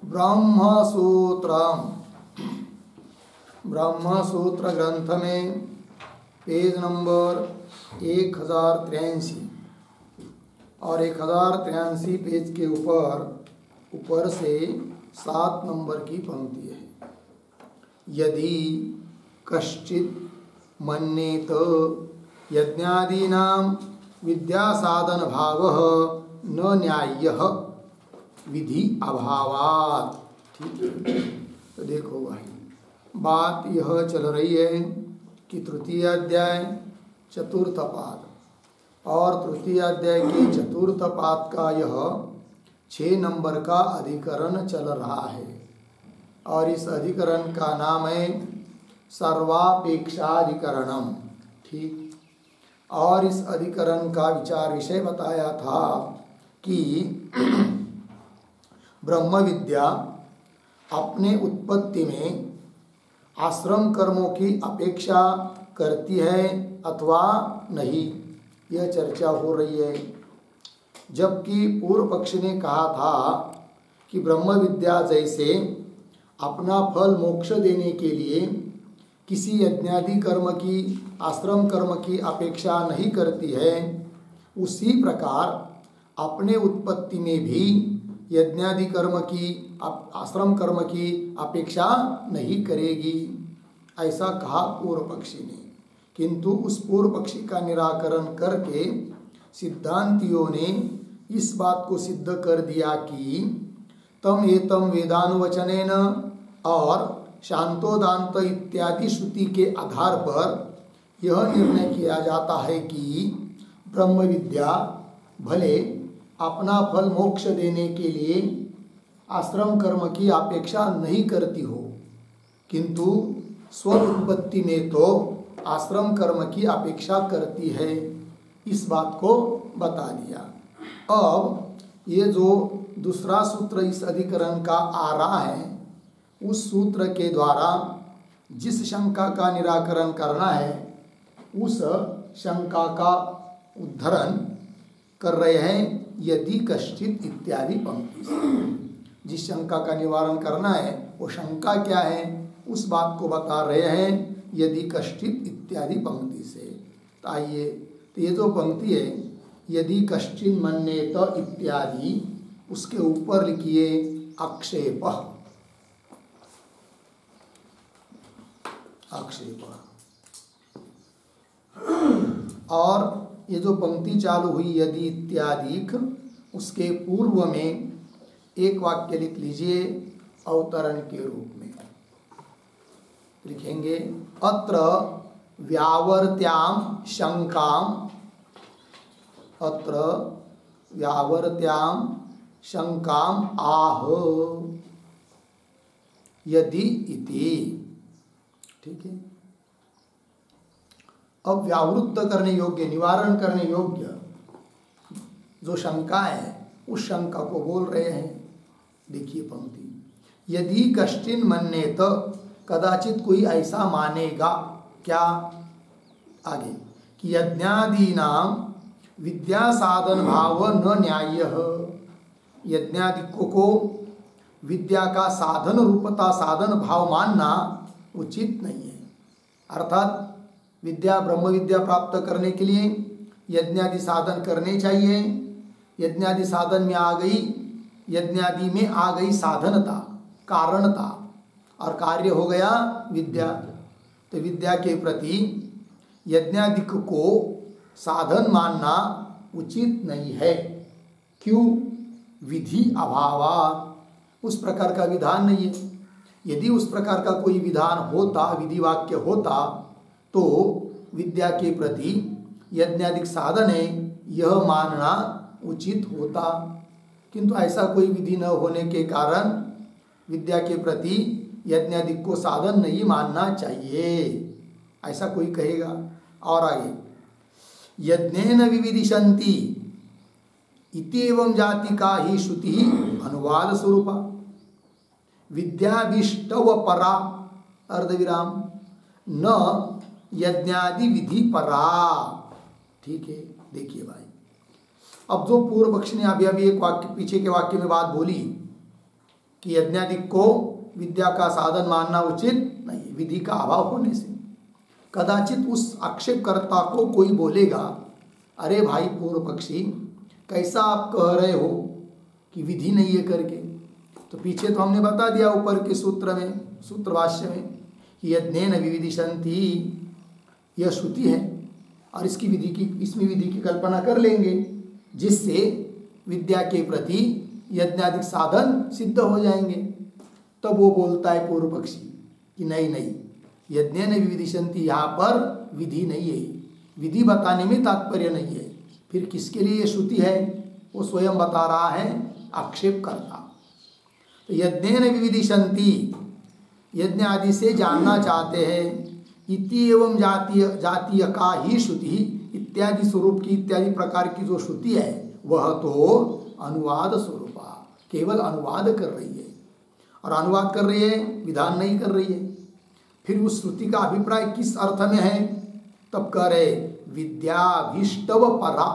ब्रह्मसूत्र ग्रंथ में page number 1083 और 1083 पेज के ऊपर से 7 नंबर की पंक्ति है। यदि कश्चित् मन्येत यज्ञादीनां विद्यासाधन भावः न न्याय्यः विधि अभावात्। ठीक है, तो देखो भाई, बात यह चल रही है कि तृतीय अध्याय चतुर्थ पाद और तृतीय अध्याय के चतुर्थ पाद का यह 6 नंबर का अधिकरण चल रहा है और इस अधिकरण का नाम है सर्वापेक्षाधिकरणम। ठीक, और इस अधिकरण का विचार विषय बताया था कि ब्रह्म विद्या अपने उत्पत्ति में आश्रम कर्मों की अपेक्षा करती है अथवा नहीं, यह चर्चा हो रही है। जबकि पूर्व पक्ष ने कहा था कि ब्रह्म विद्या जैसे अपना फल मोक्ष देने के लिए किसी यज्ञादि कर्म की, आश्रम कर्म की अपेक्षा नहीं करती है, उसी प्रकार अपने उत्पत्ति में भी यज्ञादि कर्म की, आश्रम कर्म की अपेक्षा नहीं करेगी, ऐसा कहा पूर्व पक्षी ने। किंतु उस पूर्व पक्षी का निराकरण करके सिद्धांतियों ने इस बात को सिद्ध कर दिया कि तम एतम वेदानुवचनेन और शांतोदांत इत्यादि श्रुति के आधार पर यह निर्णय किया जाता है कि ब्रह्म विद्या भले अपना फल मोक्ष देने के लिए आश्रम कर्म की अपेक्षा नहीं करती हो, किंतु स्व उत्पत्ति में तो आश्रम कर्म की अपेक्षा करती है। इस बात को बता दिया। अब ये जो दूसरा सूत्र इस अधिकरण का आ रहा है, उस सूत्र के द्वारा जिस शंका का निराकरण करना है उस शंका का उद्धरण कर रहे हैं यदि कश्चित इत्यादि पंक्ति से। जिस शंका का निवारण करना है वो शंका क्या है उस बात को बता रहे हैं यदि कश्चित इत्यादि पंक्ति से। तो आइए, तो ये जो पंक्ति है यदि कश्चिन मन्येत इत्यादि, उसके ऊपर लिखिए आक्षेप। और ये जो पंक्ति चालू हुई यदि इत्यादि, उसके पूर्व में एक वाक्य लिख लीजिए अवतरण के रूप में। लिखेंगे अत्र व्यावर्त्याम शंकाम, अत्र व्यावर्त्याम शंकाम आह यदि इति। ठीक है, अब व्यावृत्त करने योग्य, निवारण करने योग्य जो शंका है उस शंका को बोल रहे हैं। देखिए पंक्ति, यदि कश्चिन मन्येत, कदाचित कोई ऐसा मानेगा, क्या, आगे, कि यज्ञादीनाम विद्या साधन भाव न न्याय्य, यज्ञादिकों को विद्या का साधन रूपता, साधन भाव मानना उचित नहीं है। अर्थात विद्या, ब्रह्म विद्या प्राप्त करने के लिए यज्ञादि साधन करने चाहिए। यज्ञादि साधन में आ गई, यज्ञादि में आ गई साधनता, कारणता, और कार्य हो गया विद्या। तो विद्या के प्रति यज्ञादिक को साधन मानना उचित नहीं है। क्यों? विधि अभावात्, उस प्रकार का विधान नहीं है। यदि उस प्रकार का कोई विधान होता, विधि वाक्य होता, तो विद्या के प्रति यज्ञादिक साधन है यह मानना उचित होता। किंतु ऐसा कोई विधि न होने के कारण विद्या के प्रति यज्ञादिक को साधन नहीं मानना चाहिए, ऐसा कोई कहेगा। और आगे, यज्ञेन विविदिशन्ति इत्येवं जाति का ही श्रुति अनुवाद स्वरूपा विद्याभिष्टव परा अर्धविराम न यज्ञादि विधि परा। ठीक है, देखिए भाई, अब जो पूर्व पक्ष ने अभी एक वाक्य, पीछे के वाक्य में बात बोली कि यज्ञादिक को विद्या का साधन मानना उचित नहीं, विधि का अभाव होने से। कदाचित उस आक्षेपकर्ता को कोई बोलेगा, अरे भाई पूर्व पक्षी, कैसा आप कह रहे हो कि विधि नहीं है करके। तो पीछे तो हमने बता दिया ऊपर के सूत्र में, सूत्र भाष्य में, कि यज्ञेन विविदिशन्ति, यह श्रुति है और इसकी विधि की, इसमें विधि की कल्पना कर लेंगे जिससे विद्या के प्रति यज्ञादिक साधन सिद्ध हो जाएंगे। तब वो बोलता है पूर्व पक्षी कि नहीं नहीं, यज्ञेन विविदिशन्ति, यहाँ पर विधि नहीं है, विधि बताने में तात्पर्य नहीं है। फिर किसके लिए ये श्रुति है वो स्वयं बता रहा है आक्षेप करता। तो यज्ञेन विविदिशन्ति, यज्ञ आदि से जानना चाहते हैं, इति एवं जातीय का ही श्रुति इत्यादि स्वरूप की, इत्यादि प्रकार की जो श्रुति है वह तो अनुवाद स्वरूपा, केवल अनुवाद कर रही है। और अनुवाद कर रही है, विधान नहीं कर रही है। फिर उस श्रुति का अभिप्राय किस अर्थ में है, तब कह रहे विद्याभीष्टव परा,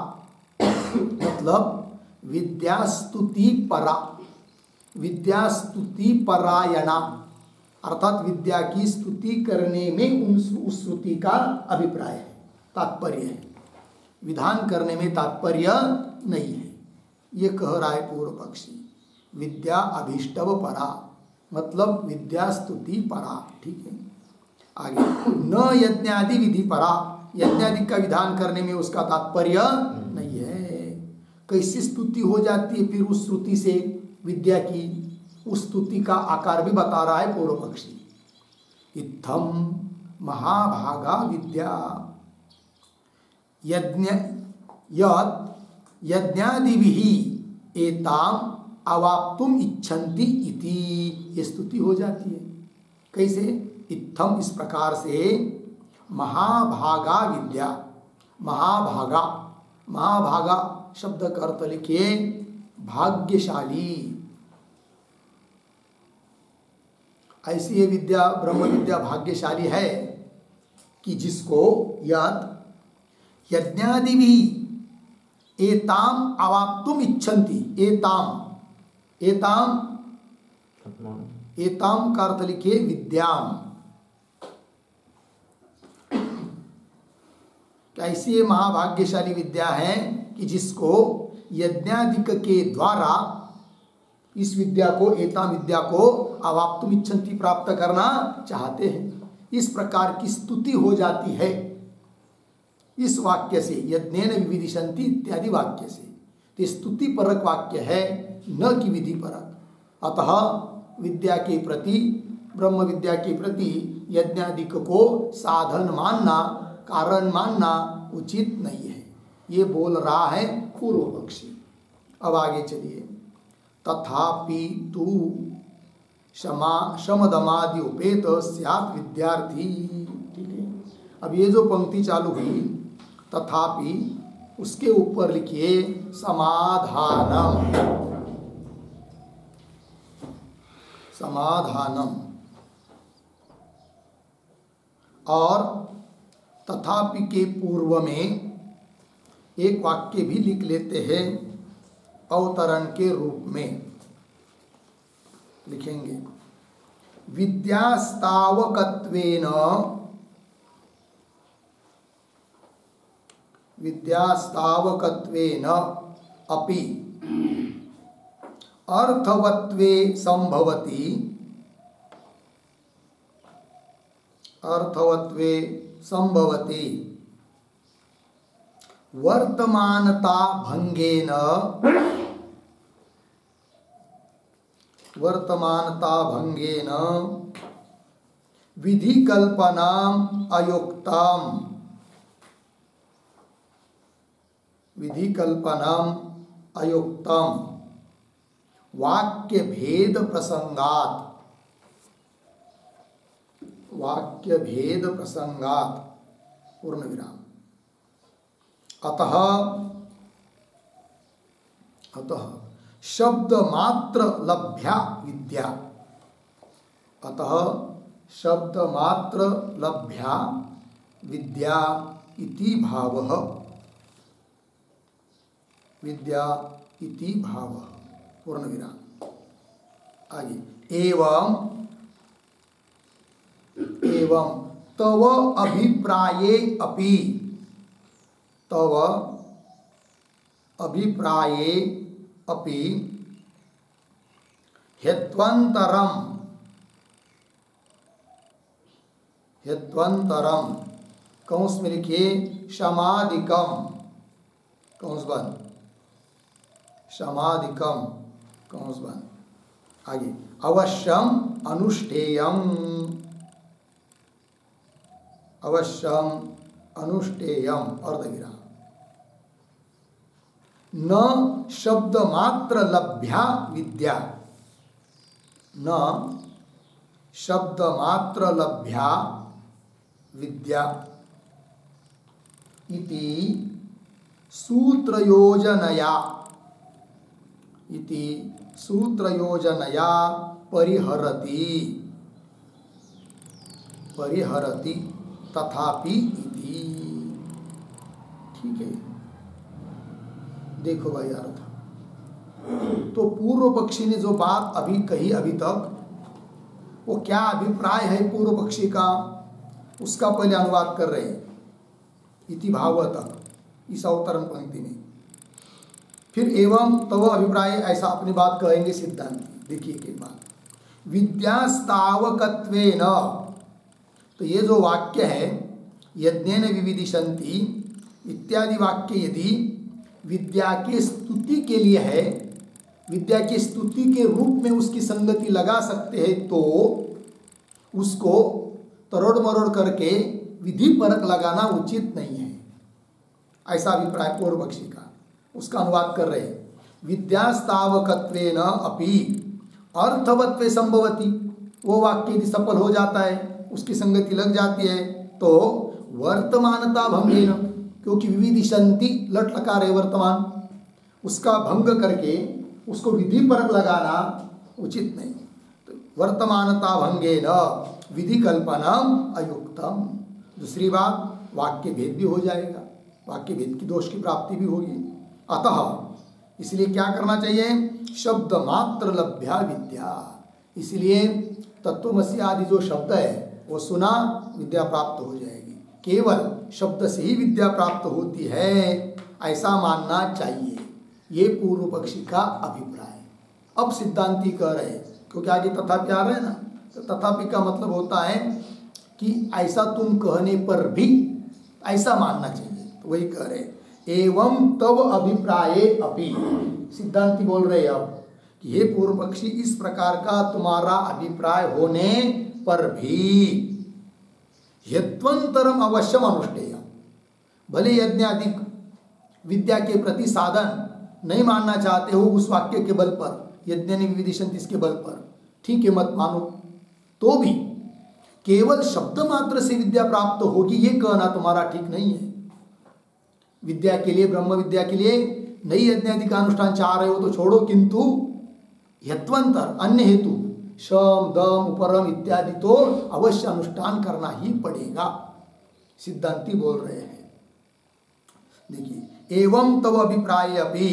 मतलब विद्यास्तुति परा, विद्यास्तुति परायणा, अर्थात विद्या की स्तुति करने में उस श्रुति का अभिप्राय है, तात्पर्य है, विधान करने में तात्पर्य नहीं है। ये कह रहा है पूर्व पक्षी। विद्या अभीष्टव परा मतलब विद्या स्तुति परा, ठीक है। आगे, न यज्ञादि विधि परा, यज्ञादि का विधान करने में उसका तात्पर्य नहीं है। कैसी स्तुति हो जाती है फिर उस श्रुति से विद्या की, उस स्तुति का आकार भी बता रहा है पूर्व पक्षी। इत्थम महाभागा विद्या यज्ञादिभिः एताम अवाप्तुम इच्छन्ति इति, ये स्तुति हो जाती है। कैसे? इत्थम, इस प्रकार से, महाभागा विद्या, महाभागा, महाभागा शब्द का अर्थ लिखिए भाग्यशाली। ऐसी ये विद्या, ब्रह्म विद्या भाग्यशाली है कि जिसको यज्ञादि भी एताम अवाप्तुम इच्छन्ति, एताम, एताम, एताम का अर्थ लिखिए विद्याम। ऐसी ये महाभाग्यशाली विद्या है कि जिसको यज्ञादिक के द्वारा इस विद्या को, एताम विद्या को अवाप्तुम इच्छन्ति, प्राप्त करना चाहते हैं। इस प्रकार की स्तुति हो जाती है इस वाक्य से, यज्ञेन विविदिशन्ति इत्यादि वाक्य से। तो स्तुति परक वाक्य है, न कि विधि परक। अतः विद्या के प्रति, ब्रह्म विद्या के प्रति यज्ञादिक को साधन मानना, कारण मानना उचित नहीं है। ये बोल रहा है पूर्व पक्षी। अब आगे चलिए। तथापि तु शमदमादि उपेत स्यात् विद्यार्थी, ठीक है। अब ये जो पंक्ति चालू हुई, तथापि, उसके ऊपर लिखिए समाधानम, समाधानम। और तथापि के पूर्व में एक वाक्य भी लिख लेते हैं, अवतरण के रूप में लिखेंगे। विद्यास्तावकत्वेन, विद्यास्तावकत्वेन अपि अर्थवत्वे संभवति, अर्थवत्वे संभवति वर्तमानता भंगेन, वर्तमानता भंगेन विधि कल्पनाम अयुक्तम, विधि कल्पनाम अयुक्तम वाक्य भेद प्रसंगात, वाक्य भेद प्रसंगात, पूर्ण विराम। अतः, अतः शब्द मात्र लभ्या विद्या, अतः शब्द मात्र लभ्या विद्या इति भावः, विद्या इति भावः, पूर्ण विराम। आगे एवं तव अभिप्राये अपि, तव अभिप्राये अपि ह्यत्वन्तरम कंस में लिखिए शमादिकम, कंस बंद, शमादिकम कंस बंद। आगे अवश्यम अनुष्ठेयम, अवश्यम अनुष्ठेयम अर्धविराम। न शब्द मात्र लभ्या विद्या, न शब्द मात्र लभ्या विद्या इति सूत्रयोजनया, इति सूत्रयोजनया परिहरति, परिहरति तथापि इति। ठीक है, देखो भाई अर्थ। तो पूर्व पक्षी ने जो बात अभी कही अभी तक, वो क्या अभिप्राय है पूर्व पक्षी का, उसका पहले अनुवाद कर रहे हैं इति भाव तक, इस अवतरण पंक्ति में। फिर एवं तव अभिप्राय ऐसा अपनी बात कहेंगे सिद्धांत। देखिए एक बात, विद्यास्तावकत्वेन, तो ये जो वाक्य है यज्ञेन विविदिशन्ति इत्यादि वाक्य यदि विद्या की स्तुति के लिए है, विद्या की स्तुति के रूप में उसकी संगति लगा सकते हैं, तो उसको तरोड़ मरोड़ करके विधि परक लगाना उचित नहीं है, ऐसा अभिप्राय पूर्व पक्षी का। उसका अनुवाद कर रहे हैं, विद्यास्तावकत्वेन अपि अर्थवत्वे संभवति, वो वाक्य यदि सफल हो जाता है, उसकी संगति लग जाती है, तो वर्तमानता भंगेन, क्योंकि विविदिशन्ति लट लकार है वर्तमान, उसका भंग करके उसको विधि परक लगाना उचित नहीं। तो वर्तमानता भंगेन विधि कल्पनम अयुक्तम। दूसरी बात, वाक्य भेद भी हो जाएगा, वाक्य भेद की दोष की प्राप्ति भी होगी। अतः इसलिए क्या करना चाहिए, शब्द मात्र लभ्या विद्या, इसलिए तत्वमसि आदि जो शब्द है वो सुना विद्या प्राप्त हो जाएगी, केवल शब्द से ही विद्या प्राप्त होती है ऐसा मानना चाहिए, ये पूर्व पक्षी का अभिप्राय। अब सिद्धांती कह रहे हैं, क्योंकि आगे तथापि आ रहे हैं ना, तो तथापि का मतलब होता है कि ऐसा तुम कहने पर भी ऐसा मानना चाहिए, तो वही कह रहे हैं एवं तव अभिप्राये अपि। सिद्धांती बोल रहे हैं अब कि हे पूर्व पक्षी, इस प्रकार का तुम्हारा अभिप्राय होने पर भी यत्वंतरम अवश्यम अनुष्ठेय, भले यज्ञ आदि विद्या के प्रति साधन नहीं मानना चाहते हो उस वाक्य के बल पर, यज्ञ विविदिशन्ति इसके बल पर, ठीक है मत मानो, तो भी केवल शब्द मात्र से विद्या प्राप्त होगी ये कहना तुम्हारा ठीक नहीं है। विद्या के लिए, ब्रह्म विद्या के लिए नई यज्ञ आदि का अनुष्ठान चाह रहे हो तो छोड़ो, किंतु यत्वंतर अन्य हेतु शम दम उपरम इत्यादि तो अवश्य अनुष्ठान करना ही पड़ेगा, सिद्धांती बोल रहे हैं। देखिए एवं तव अभिप्राय अपि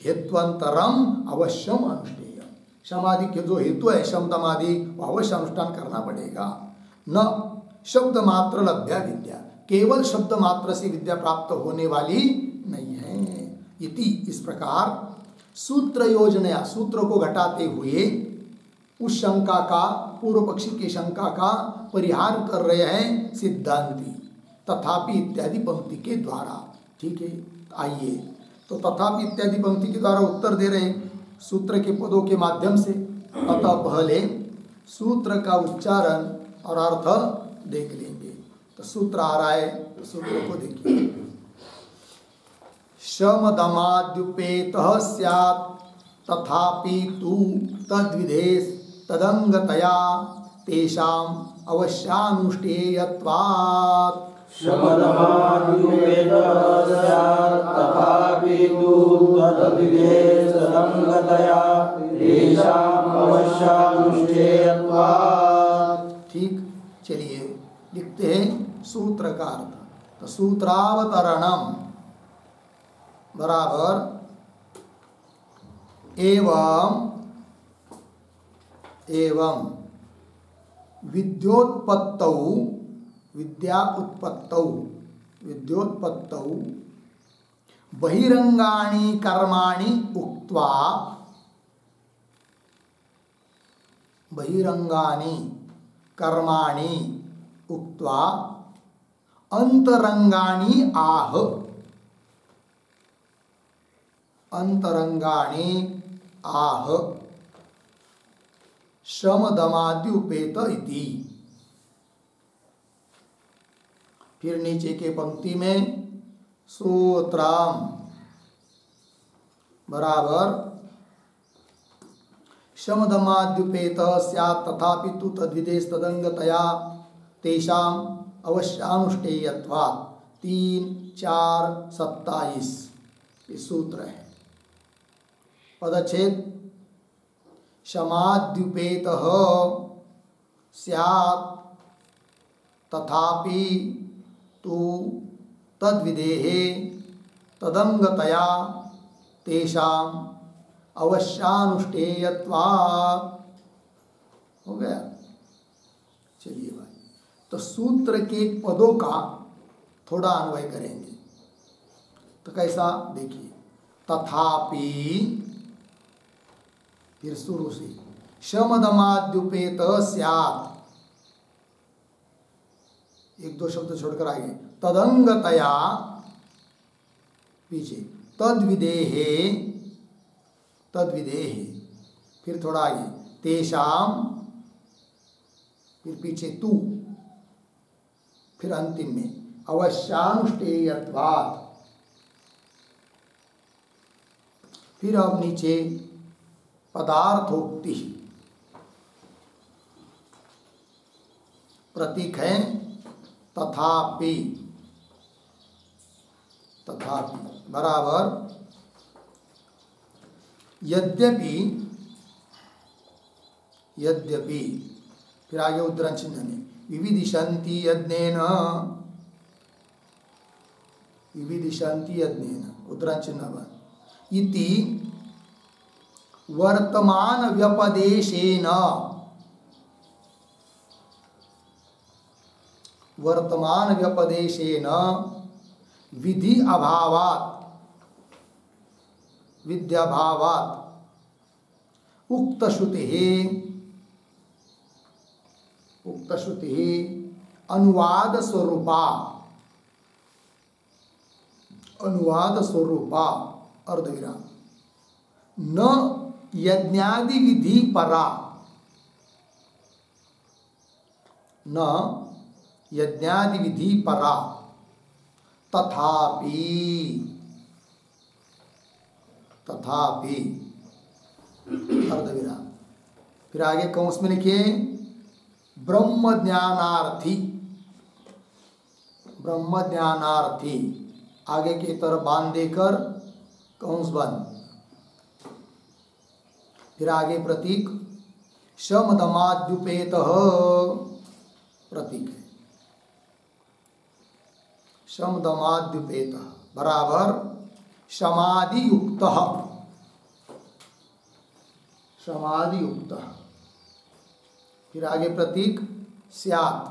हेत्वंतरम अवश्यम अनुष्ठेय, समाधि के जो हेतु है शम दम आदि वो अवश्य अनुष्ठान करना पड़ेगा। न शब्द मात्र लभ्या विद्या, केवल शब्द मात्र से विद्या प्राप्त होने वाली नहीं है। इति इस प्रकार सूत्र योजना, सूत्र को घटाते हुए उस शंका का, पूर्व पक्षी की शंका का परिहार कर रहे हैं सिद्धांती, तथापि इत्यादि पंक्ति के द्वारा। ठीक है, आइए तो तथापि इत्यादि पंक्ति के द्वारा उत्तर दे रहे हैं सूत्र के पदों के माध्यम से। अतः पहले सूत्र का उच्चारण और अर्थ देख लेंगे। तो सूत्र आ रहा है, तो सूत्र को देखिए। शमदमाद्युपेतः स्यात् तथापि तु तद्विधेस् तदंगतया तेषाम् अवश्यानुष्ठेयत्वात्। शमदमाद्युपेतः स्यात् तथापि तु तद्विधेस् तदंगतया तेषाम् अवश्यानुष्ठेयत्वात्। ठीक, चलिए लिखते हैं सूत्र का अर्थ। तो सूत्रावतरणम बराबर एवं एवं विद्योत्पत्तौ विद्या उत्पत्तौ विद्योत्पत्तौ बहिरंगाणि कर्माणि उक्त्वा बहिरंगानि कर्माणि उक्त्वा अंतरंगाणि आह अंतरंगाणि आह शमदमाद्युपेत इति। फिर नीचे के पंक्ति में सूत्रम बराबर शमदमाद्युपेत स्यात् तथापि तु तद्विदेश तदंगतया तेषाम अवश्यानुष्ठेयत्वात् 3-4-27 ये सूत्र है। पदच्छेद शमाद्युपेतः स्यात् तथापि तु तद्विदेः तदंगतया तेषाम अवश्यानुष्ठेयत्वात्। हो गया। चलिए भाई, तो सूत्र के पदों का थोड़ा अन्वय करेंगे। तो कैसा देखिए, तथापि फिर शुरू से शमदमाद्युपेत स्यात्, 1-2 शब्द छोड़कर आगे तदंगतया पीछे तद्विदेहे तद्विदेहे, फिर थोड़ा आगे तेषाम, फिर पीछे तू, फिर अंतिम में अवश्यानुष्ठेयत्वात्। फिर अब नीचे पदार्थोक्ति प्रतीक है तथापि तथापि बराबर यद्यपि यद्यपि, फिर आगे उद्धरण चिन्ह में विविदिशन्ति यज्ञेन विविदिशन्ति यज्ञेन उद्धरण चिन्ह बन इति वर्तमान व्यपदेशेन वर्तमान व्यपदेशेन विधि अभावात् विद्याभावात् उक्तश्रुतिः अनुवाद स्वरूपा अर्धविराम न यज्ञादि विधि परा न यज्ञादि विधि परा तथापि तथापि अर्धविराम। फिर आगे कौंस में लिखिए ब्रह्म ज्ञानार्थी आगे की तरफ बांध देकर कौंस बंद। फिर आगे प्रतीक शमदमाद्युपेतः प्रतीक है शमदमाद्युपेतः बराबर समाधियुक्तः फिर आगे प्रतीक स्यात्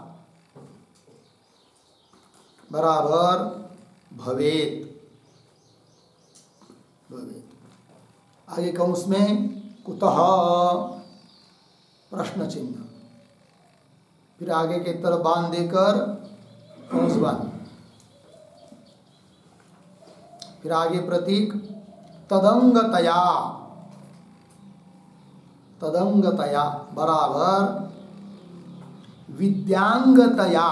बराबर भवेत आगे कौंस में कुतः प्रश्न चिन्ह। फिर आगे की तरफ बांध देकर कौंस बंद। फिर आगे प्रतीक तदंगतया बराबर विद्यांगतया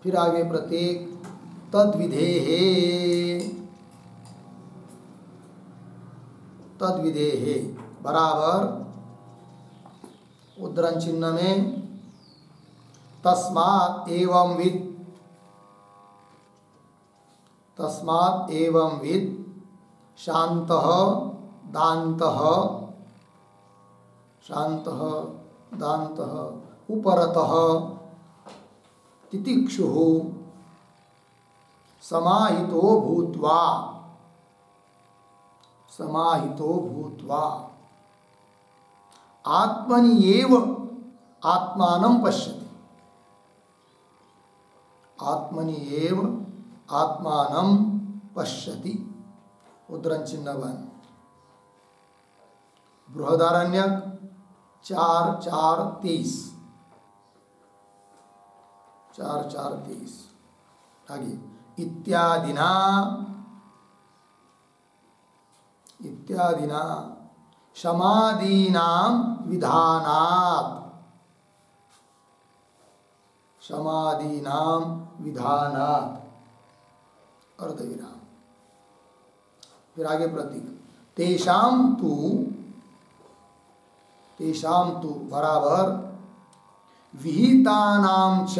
फिर आगे प्रतीक तद्विदेहे बराबर उद्धरण चिन्ह में तस्मात् एवं विद शान्तः दान्तः उपरतः तितिक्षुः समाहितो भूत्वा समाहितो भूत्वा आत्मनि एव आत्मानं पश्यति। आत्मनि एव आत्मानं पश्यति। उद्धरण चिन्ह 1। बृहदारण्यक 4:4-23। 4:4-23 आगे इत्यादिना समाधीनां विधानात्। समाधीनां विधानात् अर्धविराम। फिर आगे प्रतीक तेषां तु बराबर विहितानां च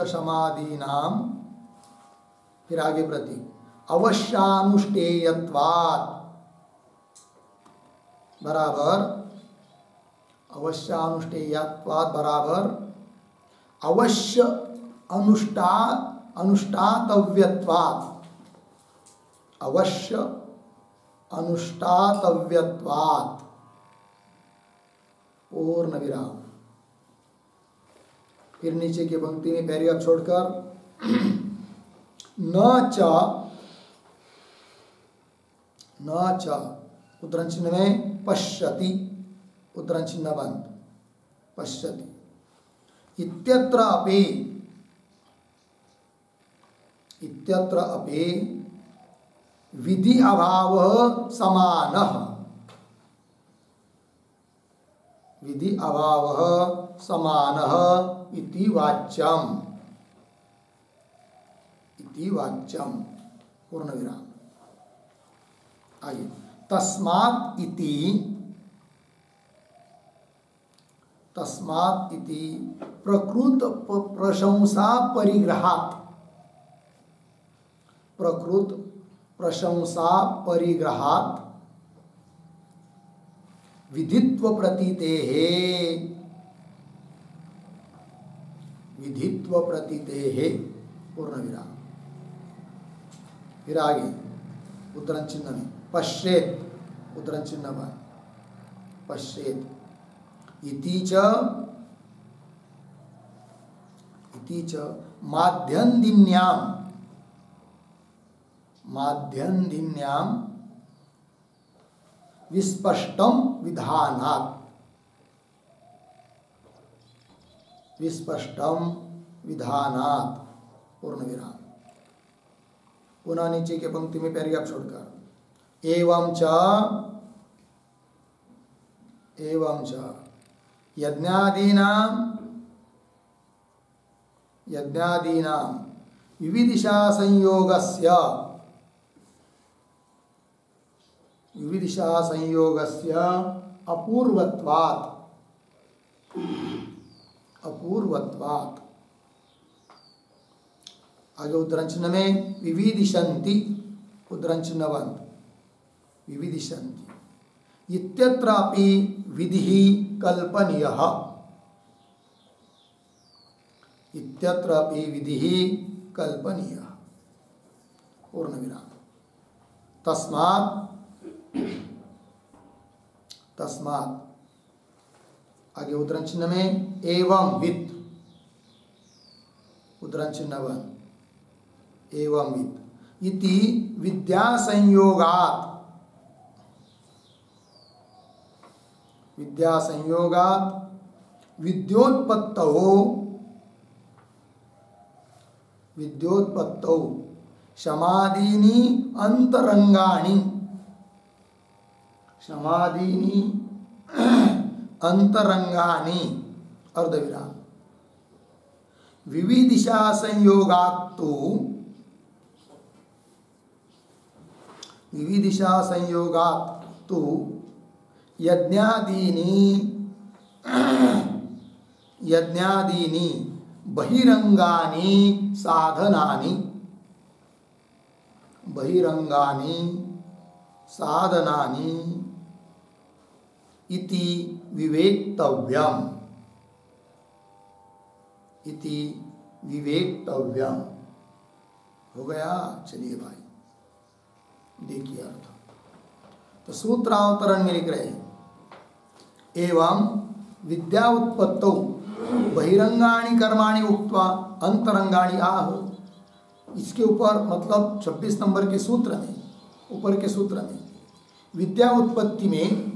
समाधीनां फिर आगे प्रतीक अवश्यानुष्ठेयत्वात् बराबर अवश्यानुष्ठेयत्वात् बराबर अवश्य अनुष्ठातव्यत्वात्। अवश्य अनुष्ठातव्यत्वात् पूर्ण विराम। फिर नीचे की पंक्ति में पैराग्राफ छोड़कर न च उद्धरण चिन्ह में पश्यति। उद्धरण चिन्ह बंद। पश्यति इत्यत्र अपि विधि अभावः समानः। विधि अभावः समानः इति वाच्यम्। पूर्ण विराम। आगे तस्मात् इति प्रकृत प्रशंसा परिग्रहात् विधित्व प्रतीतेः पूर्ण विराम। फिर आगे उद्धरण चिन्ह में पश्येत। उद्धरण चिन्ह में पश्येत इति च माध्यन्दिन्यां विस्पष्टं विधानात्। पूर्ण विराम। पुनः नीचे के पंक्ति में पैराग्राफ छोड़कर एवं च यज्ञादीनां विविदिशा संयोगस्य अपूर्वत्वात् आगे उद्धरण चिन्ह में विविदिशन्ति। उद्धरण चिन्ह बंद। विविदिशन्ति इत्यत्रापि विधिः कल्पनीयः। पूर्ण विराम। तस्मात् आगे उद्धरण चिन्ह में एवं वित्त। उद्धरण चिन्ह बंद। एवं वित्त इति विद्या संयोगात् विद्योत्पत्तौ समाधीनि अंतरंगानि अर्धविराम। विविदिशा संयोगात् तु यज्ञादीनि बहिरंगानि साधनानि इति विवेक्तव्यम्। इति विवेक्तव्यम। हो गया। चलिए भाई देखिए अर्थ। तो सूत्रावतरण में लिख रहे हैं एवं विद्या उत्पत्तौ बहिरंगाणि कर्माणि उक्त्वा अंतरंगाणि आह। इसके ऊपर मतलब 26 नंबर के सूत्र में, ऊपर के सूत्र में विद्या उत्पत्ति में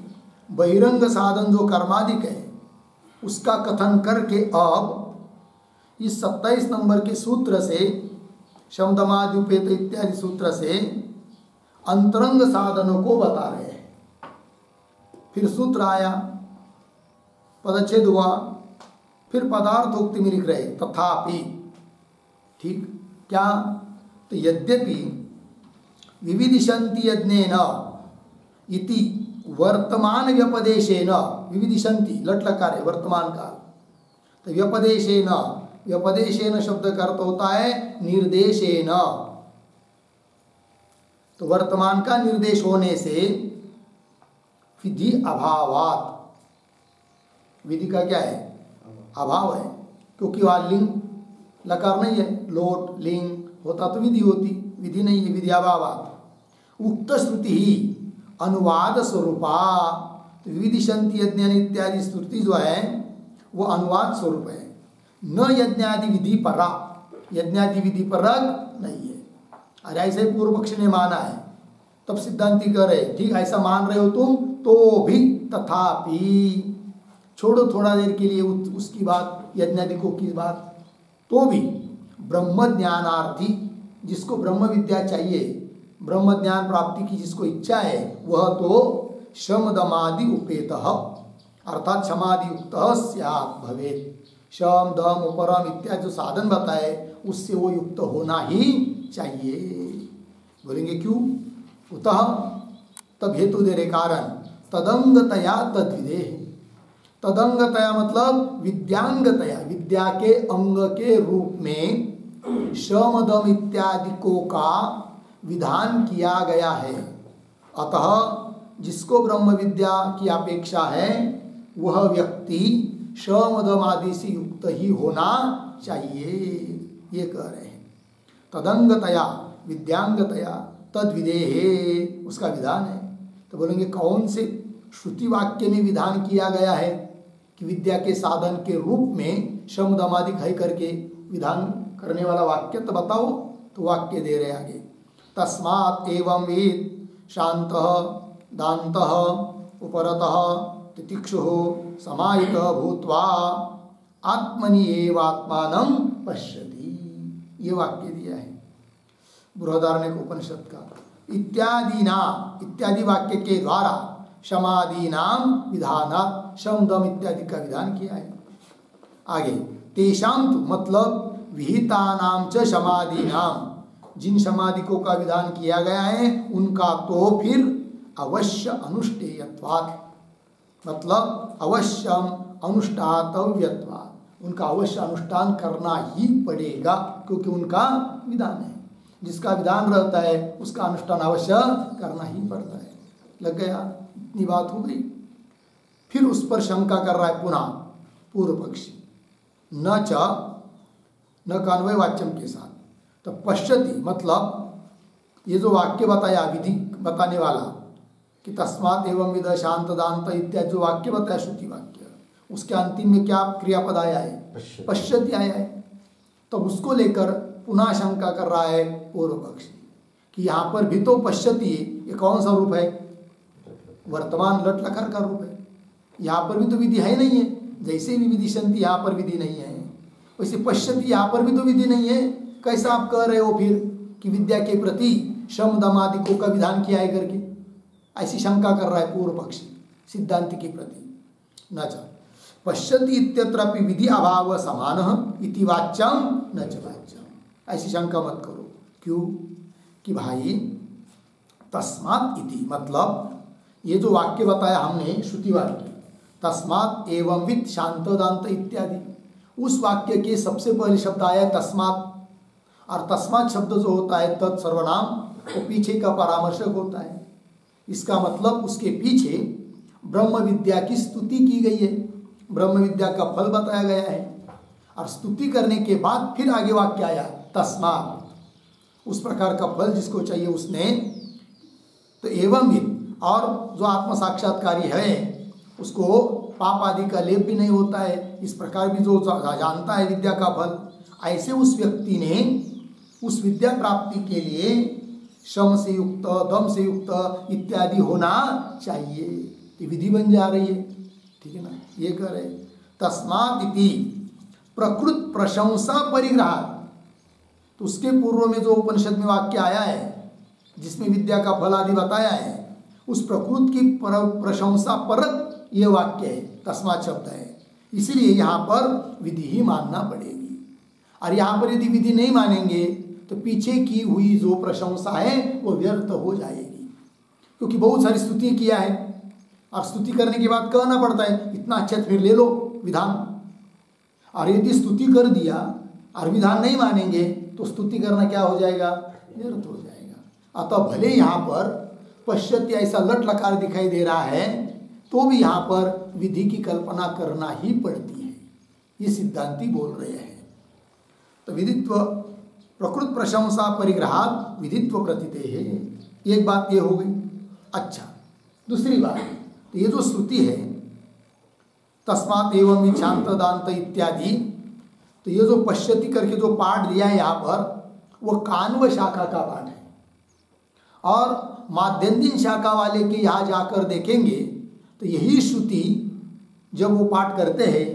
बहिरंग साधन जो कर्मादिक है उसका कथन करके अब इस 27 नंबर के सूत्र से शमदमादि उपेत इत्यादि सूत्र से अंतरंग साधनों को बता रहे हैं। फिर सूत्र आया, पदच्छेद हुआ, फिर पदार्थोक्ति में लिख रहे तथापि। ठीक क्या? तो यद्यपि विविदिशन्ति यज्ञेन इति वर्तमान व्यपदेशेन, विविदिशन्ति लट लकार है वर्तमान काल, तो व्यपदेशेन, व्यपदेशेन शब्द का अर्थ होता है निर्देशेन। तो वर्तमान का निर्देश होने से विधि अभावात, विधि का क्या है? अभाव है, क्योंकि वहाँ लिंग लकार नहीं है, लोट लिंग होता तो विधि होती, विधि नहीं है, विधि अभावात। उक्त श्रुति ही अनुवाद स्वरूपा, तो विविदिशन्ति यज्ञ इत्यादि श्रुति जो है वो अनुवाद स्वरूप है, न यज्ञादि विधि परा, यज्ञादि विधि परक नहीं है। और ऐसे पूर्व पक्ष ने माना है, तब सिद्धांति कह रहे ठीक ऐसा मान रहे हो तुम तो भी तथापि, छोड़ो थोड़ा देर के लिए उसकी बात, यज्ञादिकों की बात, तो भी ब्रह्म ज्ञानार्थी, जिसको ब्रह्म विद्या चाहिए, ब्रह्म ज्ञान प्राप्ति की जिसको इच्छा है, वह तो शम दमादि उपेत अर्थात क्षमादि युक्त स्यात् भवेत्। शम दम उपरम इत्यादि जो साधन बताए उससे वो युक्त होना ही चाहिए। बोलेंगे क्यों? उतः तब हेतु दे रहे कारण तदंगतया तद्विदेह। तदंगतया मतलब विद्यांगतया, विद्या के अंग के रूप में शम दम इत्यादिकों का विधान किया गया है। अतः जिसको ब्रह्म विद्या की अपेक्षा है वह व्यक्ति शम दम आदि से युक्त ही होना चाहिए, ये कह रहे हैं। तदंगतया विद्यांगतया तद्विदेहे, उसका विधान है। तो बोलेंगे कौन से श्रुति वाक्य में विधान किया गया है कि विद्या के साधन के रूप में शम दमादि है करके विधान करने वाला वाक्य तो बताओ। तो वाक्य दे रहे आगे, तस्मात् एवं वेद शांतः दान्तः उपरतः तितिक्षुः समाहितः भूत्वा आत्मनि एवात्मानं पश्यति, ये वाक्य दिया है बृहदारण्यक उपनिषद का। इत्यादि नाम, इत्यादि वाक्य के द्वारा शमादि नाम विधानात् शम दम इत्यादि का विधान किया है। आगे तेषां तो मतलब विहितानां च शमादि नाम, जिन समाधिकों का विधान किया गया है उनका तो फिर अवश्य अनुष्ठेयत्वात्, मतलब अवश्यम अनुष्ठातव्यत्वात्, उनका अवश्य अनुष्ठान करना ही पड़ेगा, क्योंकि उनका विधान है। जिसका विधान रहता है उसका अनुष्ठान अवश्य करना ही पड़ता है। लग गया? इतनी बात हो गई। फिर उस पर शंका कर रहा है पुनः पूर्व पक्षी, न च, न कान्वय वाच्यम के साथ। तो पश्यति मतलब ये जो वाक्य बताया विधि बताने वाला कि तस्मात् एवं विद शांत दांत इत्यादि जो वाक्य बताया श्रुति वाक्य, उसके अंतिम में क्या क्रियापद आया है? पश्यति आया है। तो उसको लेकर पुनः शंका कर रहा है पूर्व पक्षी कि यहाँ पर भी तो पश्यति, ये कौन सा रूप है? वर्तमान लट लकार का रूप है। यहाँ पर भी तो विधि है नहीं है, जैसे भी विदिशन्ति यहाँ पर विधि नहीं है, वैसे पश्यति यहाँ पर भी तो विधि नहीं है। कैसा आप कह रहे हो फिर कि विद्या के प्रति शम दमादिकों का विधान किया है करके? ऐसी शंका कर रहा है पूर्व पक्षी सिद्धांत के प्रति। न च पश्यति इत्यत्रापि विधि अभाव समानः इति वाच्यम न च वाच्यम, ऐसी शंका मत करो। क्यों? कि भाई तस्मात् इति मतलब ये जो वाक्य बताया हमने श्रुति वाक्य, तस्मात् एवं विद शांत दांत इत्यादि, उस वाक्य के सबसे पहले शब्द आया तस्मात्, और तस्मात् शब्द जो होता है तत् सर्वनाम, वो पीछे का परामर्शक होता है। इसका मतलब उसके पीछे ब्रह्म विद्या की स्तुति की गई है, ब्रह्म विद्या का फल बताया गया है। और स्तुति करने के बाद फिर आगे वाक्य आया तस्मात्, उस प्रकार का फल जिसको चाहिए उसने। तो एवं भी, और जो आत्म साक्षात्कारी है उसको पाप आदि का लेप भी नहीं होता है, इस प्रकार भी जो जानता है विद्या का फल, ऐसे उस व्यक्ति ने उस विद्या प्राप्ति के लिए श्रम से युक्त, दम से युक्त इत्यादि होना चाहिए। ये विधि बन जा रही है, ठीक है ना। ये कह रहे तस्मात् इति प्रकृत प्रशंसा परिग्रह, तो उसके पूर्व में जो उपनिषद में वाक्य आया है जिसमें विद्या का फल आदि बताया है, उस प्रकृत की प्रशंसा परक ये वाक्य है, तस्मात् शब्द है। इसलिए यहाँ पर विधि ही मानना पड़ेगी। और यहाँ पर यदि विधि नहीं मानेंगे तो पीछे की हुई जो प्रशंसा है वो व्यर्थ हो जाएगी, क्योंकि बहुत सारी स्तुति किया है और स्तुति करने के बाद कहना पड़ता है इतना अच्छा, फिर ले लो विधान। और यदि स्तुति कर दिया और विधान नहीं मानेंगे तो स्तुति करना क्या हो जाएगा, व्यर्थ हो जाएगा। अतः भले यहाँ पर पश्चात ऐसा लट लकार दिखाई दे रहा है तो भी यहाँ पर विधि की कल्पना करना ही पड़ती है, ये सिद्धांती बोल रहे हैं। तो विधित्व प्रकृत प्रशंसा परिग्रहात विधित्व प्रतीते है, एक बात ये हो गई। अच्छा, दूसरी बात, तो ये जो श्रुति है तस्मात् एवं शांत दांत इत्यादि, तो ये जो पश्यति करके जो पाठ दिया है यहाँ पर वो कान्व शाखा का पाठ है। और माध्यन्दिन शाखा वाले के यहाँ जाकर देखेंगे तो यही श्रुति जब वो पाठ करते हैं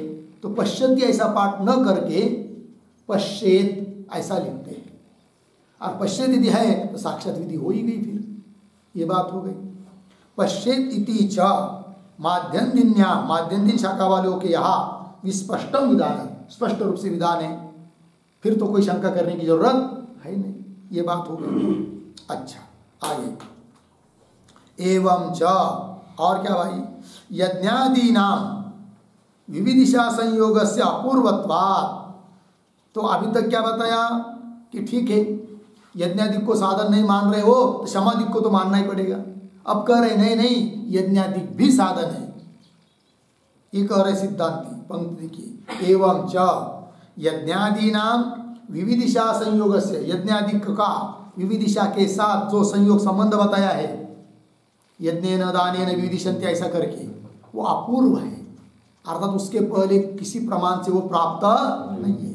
तो पश्यति ऐसा पाठ न करके पश्चेत ऐसा लिखते हैं। और पश्चेत यदि है तो साक्षात विधि हो ही गई, फिर ये बात हो गई। पश्चेत इति च माध्यन्दिन्या, माध्यन्दिन शाखा वालों के यहाँ विस्पष्टम विधान है, स्पष्ट रूप से विधान है, फिर तो कोई शंका करने की जरूरत है नहीं, ये बात हो गई। अच्छा, आगे एवं च, और क्या भाई, यज्ञादीनाम विविदिशा संयोगस्य अपूर्वत्वात्, तो अभी तक क्या बताया कि ठीक है यज्ञादिक को साधन नहीं मान रहे हो तो समाधिक को तो मानना ही पड़ेगा। अब कह रहे नहीं नहीं यज्ञादिक भी साधन है, ये कह रहे सिद्धांती। पंक्ति की एवं च यज्ञादीनाम विविदिशा संयोग से, यज्ञादिक का विविदिशा के साथ जो संयोग संबंध बताया है यज्ञेन दानेन विविदिशन्ति ऐसा करके, वो अपूर्व है, अर्थात उसके पहले किसी प्रमाण से वो प्राप्त नहीं है।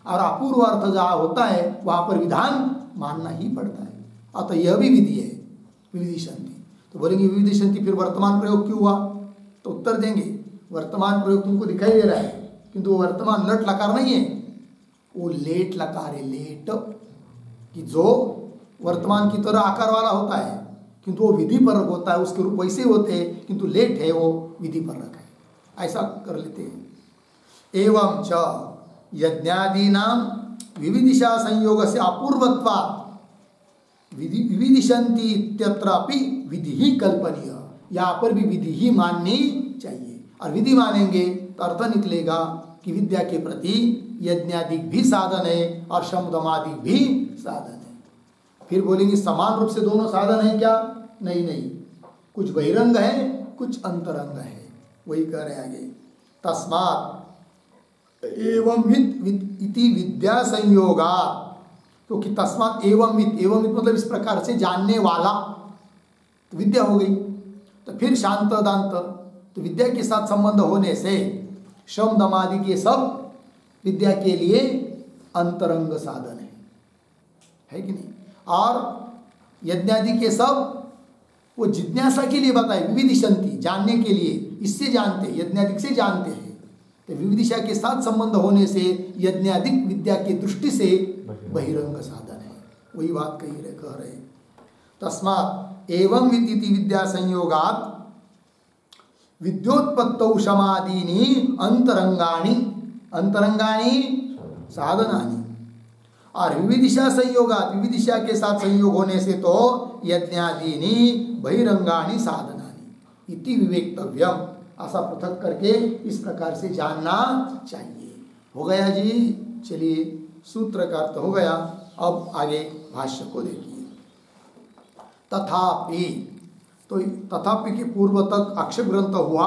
और अपूर्व अर्थ जहाँ होता है वहाँ पर विधान मानना ही पड़ता है। अतः यह भी विधि है विविदिशन्ति। तो बोलेंगे विविदिशन्ति फिर वर्तमान प्रयोग क्यों हुआ, तो उत्तर देंगे वर्तमान प्रयोग तुमको दिखाई दे रहा है किंतु वो वर्तमान लट लकार नहीं है, वो लेट लकार है। लेट कि जो वर्तमान की तरह आकार वाला होता है किंतु वो विधि परक होता है, उसके रूप वैसे होते हैं किंतु लेट है वो विधि परक है, ऐसा कर लेते हैं। एवं च यज्ञादीनाम विविदिशा संयोग से अपूर्वत्वात् विविदिशन्ति इत्यत्रापि विधि ही कल्पनीय, यहाँ पर भी विधि ही माननी चाहिए। और विधि मानेंगे तो अर्थ निकलेगा कि विद्या के प्रति यज्ञादिक भी साधन है और शमदमादिक भी साधन है। फिर बोलेंगे समान रूप से दोनों साधन है क्या, नहीं नहीं, कुछ बहिरंग है कुछ अंतरंग है, वही कह रहे आगे। तस्मात् एवं इति विद्या संयोगा, क्योंकि तस्मात् एवं मतलब इस प्रकार से जानने वाला, तो विद्या हो गई। तो फिर शांत दांत, तो विद्या के साथ संबंध होने से शम दमादि के सब विद्या के लिए अंतरंग साधन है कि नहीं। और यज्ञादि के सब वो जिज्ञासा के लिए बताए, विविदिशन्ति जानने के लिए, इससे जानते, यज्ञादिक से जानते हैं। तो विविदिशा के साथ संबंध होने से यज्ञादिक विद्या की दृष्टि से बहिरंग साधन है, वही बात कह रहे। तस्मात् एवं इति विद्या संयोगात् विद्योत्पत्तौ समादीनि अंतरंगानि साधनानि, और विविदिशा संयोगात् विविदिशा के साथ संयोग होने से तो यज्ञादीनि बहिरंगानि साधनानि इति विवेक्तव्यम, ऐसा पृथक करके इस प्रकार से जानना चाहिए। हो गया जी, चलिए सूत्र का अर्थ हो गया। अब आगे भाष्य को देखिए। तथापि, तो तथापि के पूर्व तक आक्षेप ग्रंथ हुआ,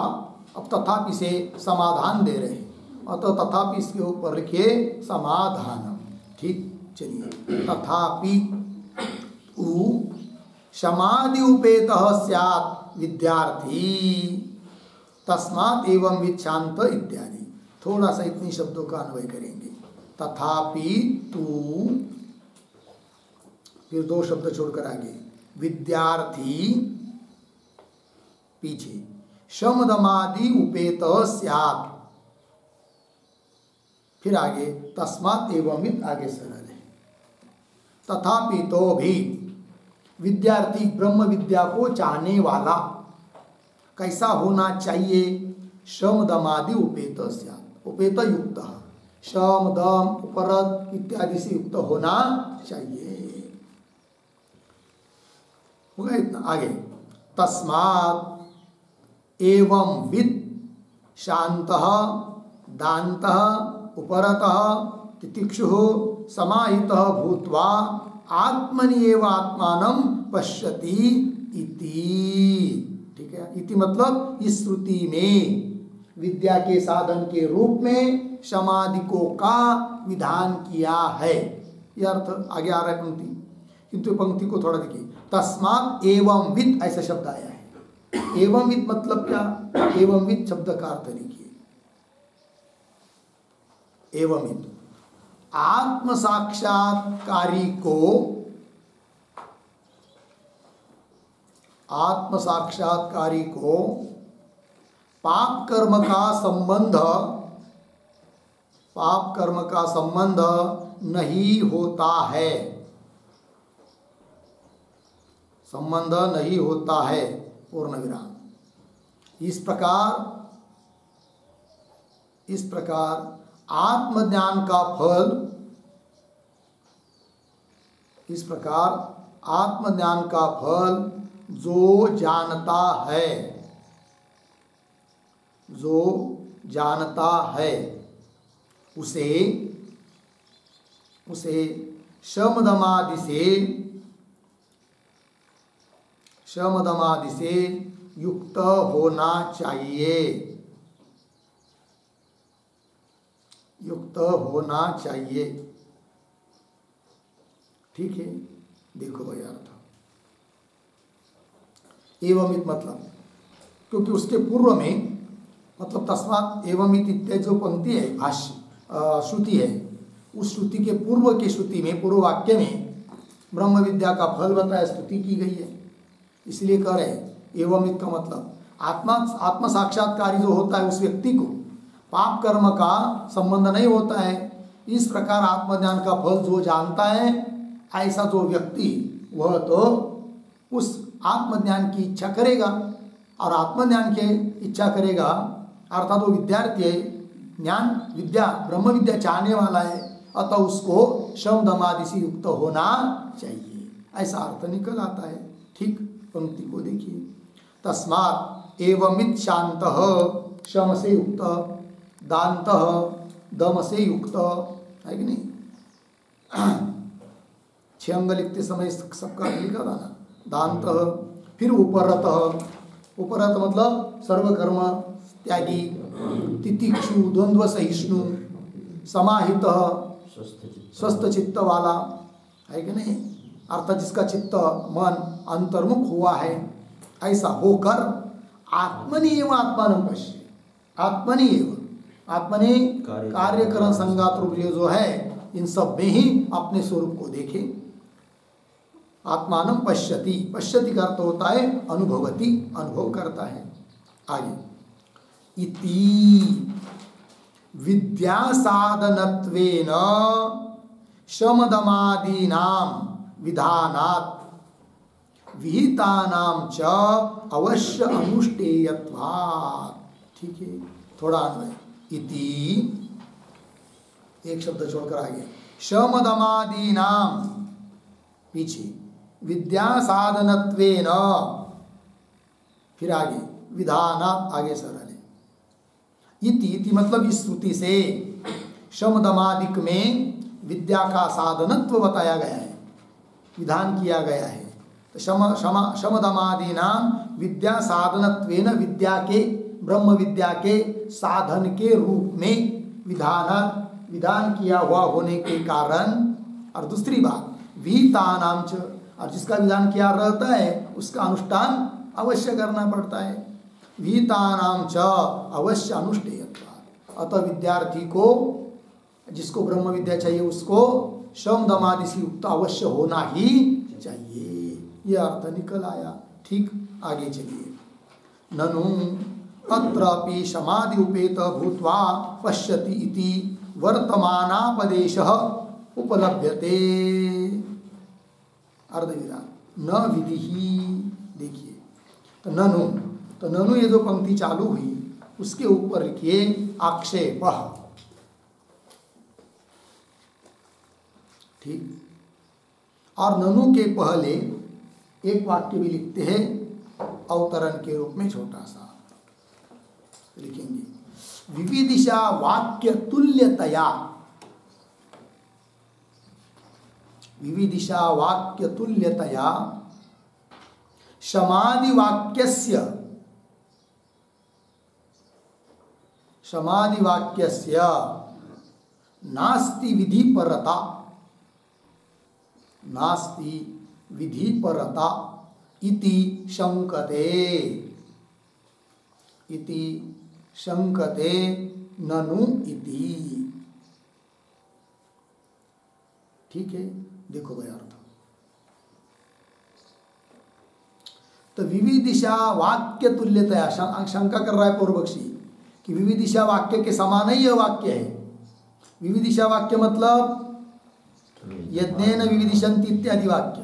अब तथापि से समाधान दे रहे हैं। अतः तथापि इसके ऊपर लिखिए समाधानम। ठीक, चलिए। तथापि समाधि उपेत स्यात् विद्यार्थी तस्मात् एवं विच्छांत इत्यादि। थोड़ा सा इतनी शब्दों का अन्वय करेंगे। तथापि तू, फिर दो शब्द छोड़कर आगे विद्यार्थी, पीछे शमदमादि उपेत स्यात्, फिर आगे तस्मात् एवं आगे सरल है। तथापि तो भी विद्यार्थी ब्रह्म विद्या को चाहने वाला कैसा होना चाहिए? शम दमादि उपेत स्यात्, उपेत युक्त, शम दम उपरत इत्यादि से युक्त होना चाहिए। होगा इतना। आगे तस्मात् एवं वित् शान्तः दान्तः उपरतः तितिक्षुः समाहितः भूत्वा आत्मनि एव आत्मानं पश्यति इति। ठीक है, इति मतलब इस श्रुति में विद्या के साधन के रूप में समाधिकों का विधान किया है। यह अर्थ आगे आ रहा है पंक्ति, किंतु पंक्ति को थोड़ा देखिए। तस्मात् एवं वित् ऐसा शब्द आया है। एवं वित् मतलब क्या? एवं वित् शब्द का अर्थ लिखिए। एवं वित् आत्म साक्षात्कारी को, आत्म साक्षात्कारी को पाप कर्म का संबंध, पाप कर्म का संबंध नहीं होता है, संबंध नहीं होता है, पूर्ण विराम। इस प्रकार आत्मज्ञान का फल, इस प्रकार आत्मज्ञान का फल जो जानता है, जो जानता है उसे शमदमादि से युक्त होना चाहिए, युक्त होना चाहिए। ठीक है, देखो भाई अर्थ एवं मतलब, क्योंकि उसके पूर्व में मतलब तस्मात् एवं इत्यादि जो पंक्ति है भाष्य श्रुति है, उस श्रुति के पूर्व की श्रुति में, पूर्व वाक्य में ब्रह्म विद्या का फल बताया, स्तुति की गई है। इसलिए कह रहे एवं का मतलब आत्म साक्षात्कारी जो होता है उस व्यक्ति को पाप कर्म का संबंध नहीं होता है। इस प्रकार आत्मज्ञान का फल जो जानता है, ऐसा जो व्यक्ति वह तो उस आत्मज्ञान की इच्छा करेगा, और आत्मज्ञान की इच्छा करेगा अर्थात वो विद्यार्थी है, ज्ञान विद्या ब्रह्म विद्या चाहने वाला है, अतः उसको शम दमादि से युक्त होना चाहिए, ऐसा अर्थ निकल आता है। ठीक, पंक्ति को देखिए। तस्मात् एवमित् शान्तः, शम से युक्त, दान्तः दम से युक्त, है कि नहीं? 6 अंग लिखते समय सबका लिखा था ना, दान्तः। फिर उपरतः, उपरत मतलब सर्वकर्म त्यागी, तितिक्षु द्वंद्व सहिष्णु, समाहितः स्वस्थ चित्त वाला, है कि नहीं? अर्थात जिसका चित्त मन अंतर्मुख हुआ है, ऐसा होकर आत्मनि एव आत्मानं पश्य, आत्मनि एव, आत्मनि कार्यकरण संगात रूप जो है, इन सब में ही अपने स्वरूप को देखे। आत्मानं पश्यति, पश्यति का अर्थ होता है अनुभवति, अनुभव करता है। आगे इति विद्या साधनत्वेन शमदमादीनां विधानात् विहितानां च अवश्य अनुष्ठेयत्वात्। ठीक है, थोड़ा अन्वय। इति एक शब्द छोड़कर आगे शमदमादीनां, पीछे विद्या साधनत्वेन, फिर आगे विधानात्, आगे सरल है। इति मतलब इस श्रुति से शमदमादिक में विद्या का साधनत्व बताया गया है, विधान किया गया है। तो शमदमादीनां विद्या साधनत्वेन, विद्या के ब्रह्म विद्या के साधन के रूप में विधान किया हुआ होने के कारण, और दूसरी बात विहितानां च, और जिसका विधान किया रहता है उसका अनुष्ठान अवश्य करना पड़ता है। विहितानां च अवश्य अनुष्ठेयत्वात्, अतः विद्यार्थी को, जिसको ब्रह्म विद्या चाहिए उसको शम दम आदि से युक्त अवश्य होना ही चाहिए। यह अर्थ निकल आया। ठीक, आगे चलिए। ननु अत्रापि समाधि उपेत भूत्वा पश्यति इति वर्तमानापदेशः उपलभ्यते। अर्धविराम। न विधि ही, देखिए तो ननु ये जो पंक्ति चालू हुई उसके ऊपर लिखिए आक्षेपः। ठीक, और ननु के पहले एक वाक्य भी लिखते हैं अवतरण के रूप में, छोटा सा लिखेंगे विविदिशा वाक्य तुल्यतया, विविदिशा वाक्य तुल्यतया समाधि वाक्यस्य नास्ति विधिपरता, नास्ति विधिपरता इति शंकते ननु इति। ठीक है, देखो भाई अर्थ। तो विविदिशा वाक्य तुल्यतया, शंका कर रहा है पूर्व पक्षी कि विविदिशा वाक्य के समान ही यह वाक्य है। विविदिशा वाक्य मतलब यज्ञेन विविदिशन्ति इत्यादि वाक्य।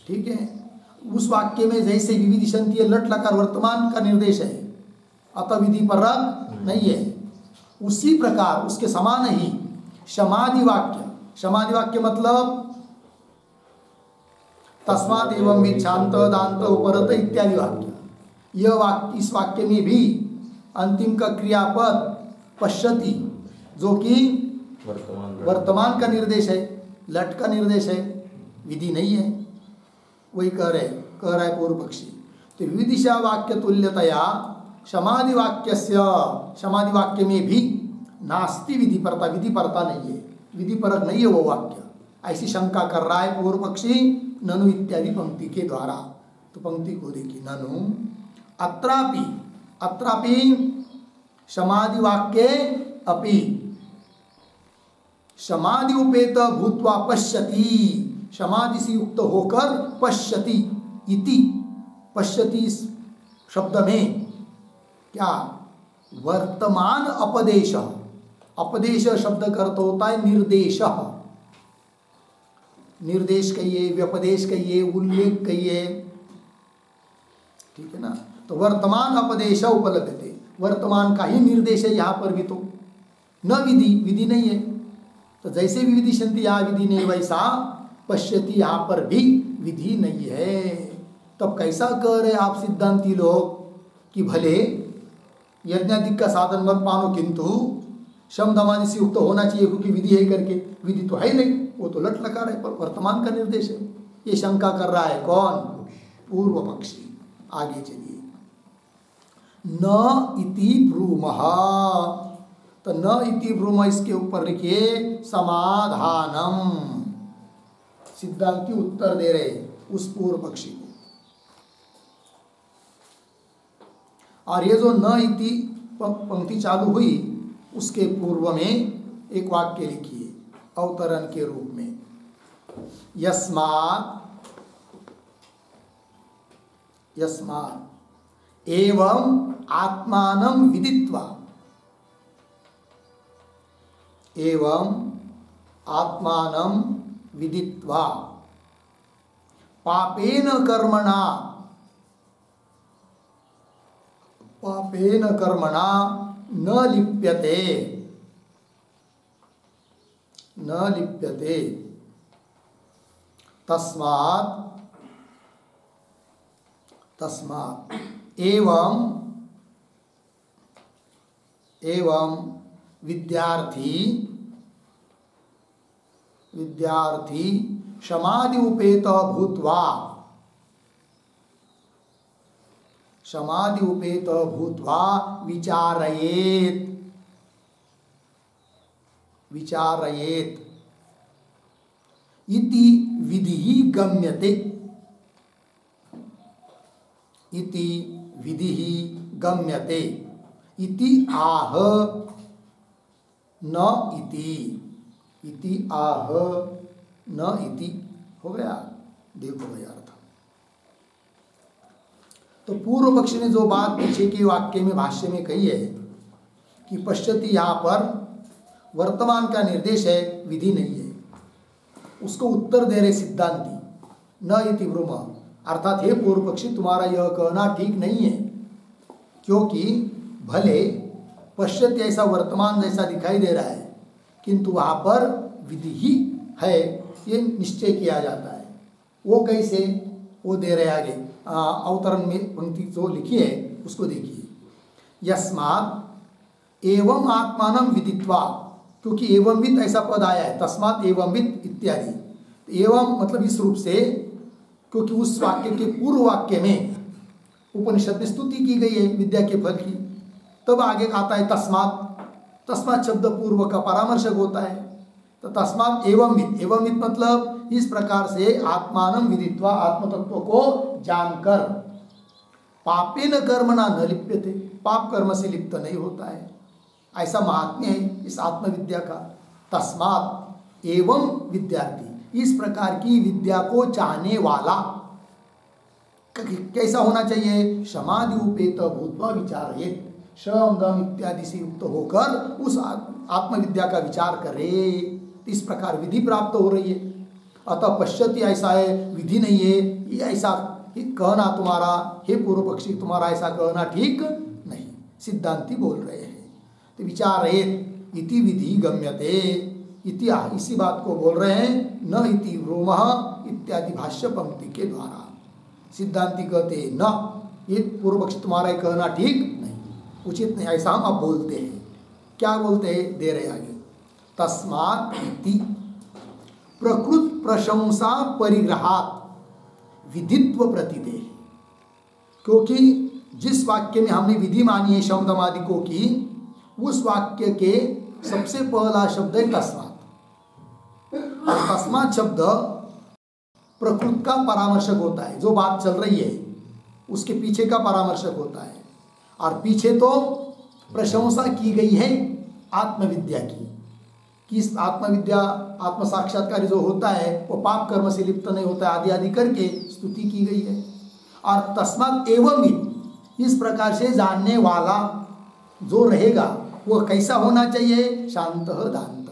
ठीक है, उस वाक्य में जैसे विविदिशन्ति लट लकार वर्तमान का निर्देश है, अतः विधि परक नहीं है, उसी प्रकार उसके समान ही समाधि वाक्य। समाधि वाक्य मतलब तस्मात् एवं विच्छांत दांत उपरत इत्यादि वाक्य। यह वाक्य, इस वाक्य में भी अंतिम का क्रियापद पश्यति, जो कि वर्तमान का निर्देश है, लट का निर्देश है, विधि नहीं है। वही कह रहा है पूर्व पक्षी। तो विविदिशा वाक्य तुल्यतया समाधि वाक्य में भी नास्ति विधिपरता, विधिपरता नहीं है, विधिपरक नहीं है वो वाक्य, ऐसी शंका कर रहा है पूर्व पक्षी ननु इत्यादि पंक्ति के द्वारा। तो पंक्ति को देखिए, ननु अत्रापि समाधि वाक्ये अपि समाधि उपेत भूत्वा पश्यति, समाधि से युक्त होकर पश्यति इति, पश्यति शब्द में क्या वर्तमान अपदेश, अपदेश शब्द का अर्थ होता है निर्देश, निर्देश कहिए, व्यपदेश कहिए, उल्लेख कहिए। ठीक है ना। तो वर्तमान अपदेश उपलब्धते, वर्तमान का ही निर्देश है यहाँ पर भी। तो न विधि, विधि नहीं है। तो जैसे विविदिशन्ति यहाँ विधि नहीं, वैसा पश्यति यहाँ पर भी विधि नहीं है। तब कैसा कह रहे आप सिद्धांती लोग कि भले यज्ञाधिक का साधन मत मानो, किंतु शम दमादि से युक्त होना चाहिए क्योंकि विधि है करके। विधि तो है ही नहीं, वो तो लट लकार है, पर वर्तमान का निर्देश है। ये शंका कर रहा है कौन? पूर्व पक्षी। आगे चलिए, न इति ब्रूमः। तो न इति ब्रूम, इसके ऊपर लिखिए समाधानम। सिद्धांति उत्तर दे रहे उस पूर्व पक्षी को। और ये जो न इति पंक्ति चालू हुई उसके पूर्व में एक वाक्य लिखिए अवतरण के रूप में, यस्मात् एवं आत्मानं विदित्वा, एवं आत्मानं विदित्वा पापेन कर्मणा न लिप्यते तस्मात् एवं विद्यार्थी समाधि उपेत भूत्वा विचारयेत्। विचारयेत इति विधि गम्यते, इति विधि गम्यते, इति आह न इति आह न इति। हो गया, देखो भैया अर्थ। तो पूर्व पक्षी ने जो बात पीछे के वाक्य में भाष्य में कही है कि पश्यति यहाँ पर वर्तमान का निर्देश है, विधि नहीं है, उसको उत्तर दे रहे सिद्धांती न इति ब्रूम, अर्थात हे पूर्व पक्षी तुम्हारा यह कहना ठीक नहीं है, क्योंकि भले पश्यति ऐसा वर्तमान जैसा दिखाई दे रहा है किंतु वहाँ पर विधि ही है, ये निश्चय किया जाता है। वो कैसे, वो दे रहे आगे अवतरण में पंक्ति जो लिखी है उसको देखिए। यस्मात् एवं आत्मानं विदित्वा, क्योंकि एवंवित ऐसा पद आया है, तस्मात् एवंवित इत्यादि। एवं मतलब इस रूप से, क्योंकि उस वाक्य के पूर्व वाक्य में उपनिषद में स्तुति की गई है विद्या के फल की, तब आगे आता है तस्मात्। तस्मात् शब्द पूर्व का परामर्शक होता है, तो तस्मात् एवंवित, एवंवित मतलब इस प्रकार से आत्मानं विदित्वा, आत्म तत्व को जानकर, पापेन कर्मणा न लिप्यते, पाप कर्म से लिप्त नहीं होता है, ऐसा महात्म्य है इस आत्मविद्या का। तस्मात् एवं विद्यार्थी, इस प्रकार की विद्या को चाहने वाला कैसा होना चाहिए, समाधि उपेत भूत्वा विचारयेत, शम दम इत्यादि से युक्त होकर उस आत्मविद्या का विचार करे। इस प्रकार विधि प्राप्त हो रही है। अतः पश्यति ऐसा है, विधि नहीं है, ये ऐसा कहना तुम्हारा, हे पूर्व पक्षी तुम्हारा ऐसा कहना ठीक नहीं, सिद्धांती बोल रहे हैं। तो विचारयेत इति विधि गम्यते, इति इसी बात को बोल रहे हैं, न इति रोमः इत्यादि भाष्य पंक्ति के द्वारा। सिद्धांती कहते न, ये पूर्व पक्षी तुम्हारा कहना ठीक नहीं, उचित नहीं, ऐसा हम अब बोलते हैं। क्या बोलते हैं, दे रहे आगे। तस्मात् इति प्रकृत प्रशंसा परिग्रहात् विधित्व प्रतिदेह, क्योंकि जिस वाक्य में हमने विधि मानी है शब्दमादि को की, उस वाक्य के सबसे पहला शब्द है तस्मात्। तस्मात् शब्द प्रकृत का परामर्शक होता है, जो बात चल रही है उसके पीछे का परामर्शक होता है, और पीछे तो प्रशंसा की गई है आत्मविद्या की, कि इस आत्मविद्या आत्म साक्षात्कार जो होता है वो पाप कर्म से लिप्त नहीं होता है, आदि आदि करके स्तुति की गई है। और तस्मात् एवं इस प्रकार से जानने वाला जो रहेगा वो कैसा होना चाहिए, शांत दांत,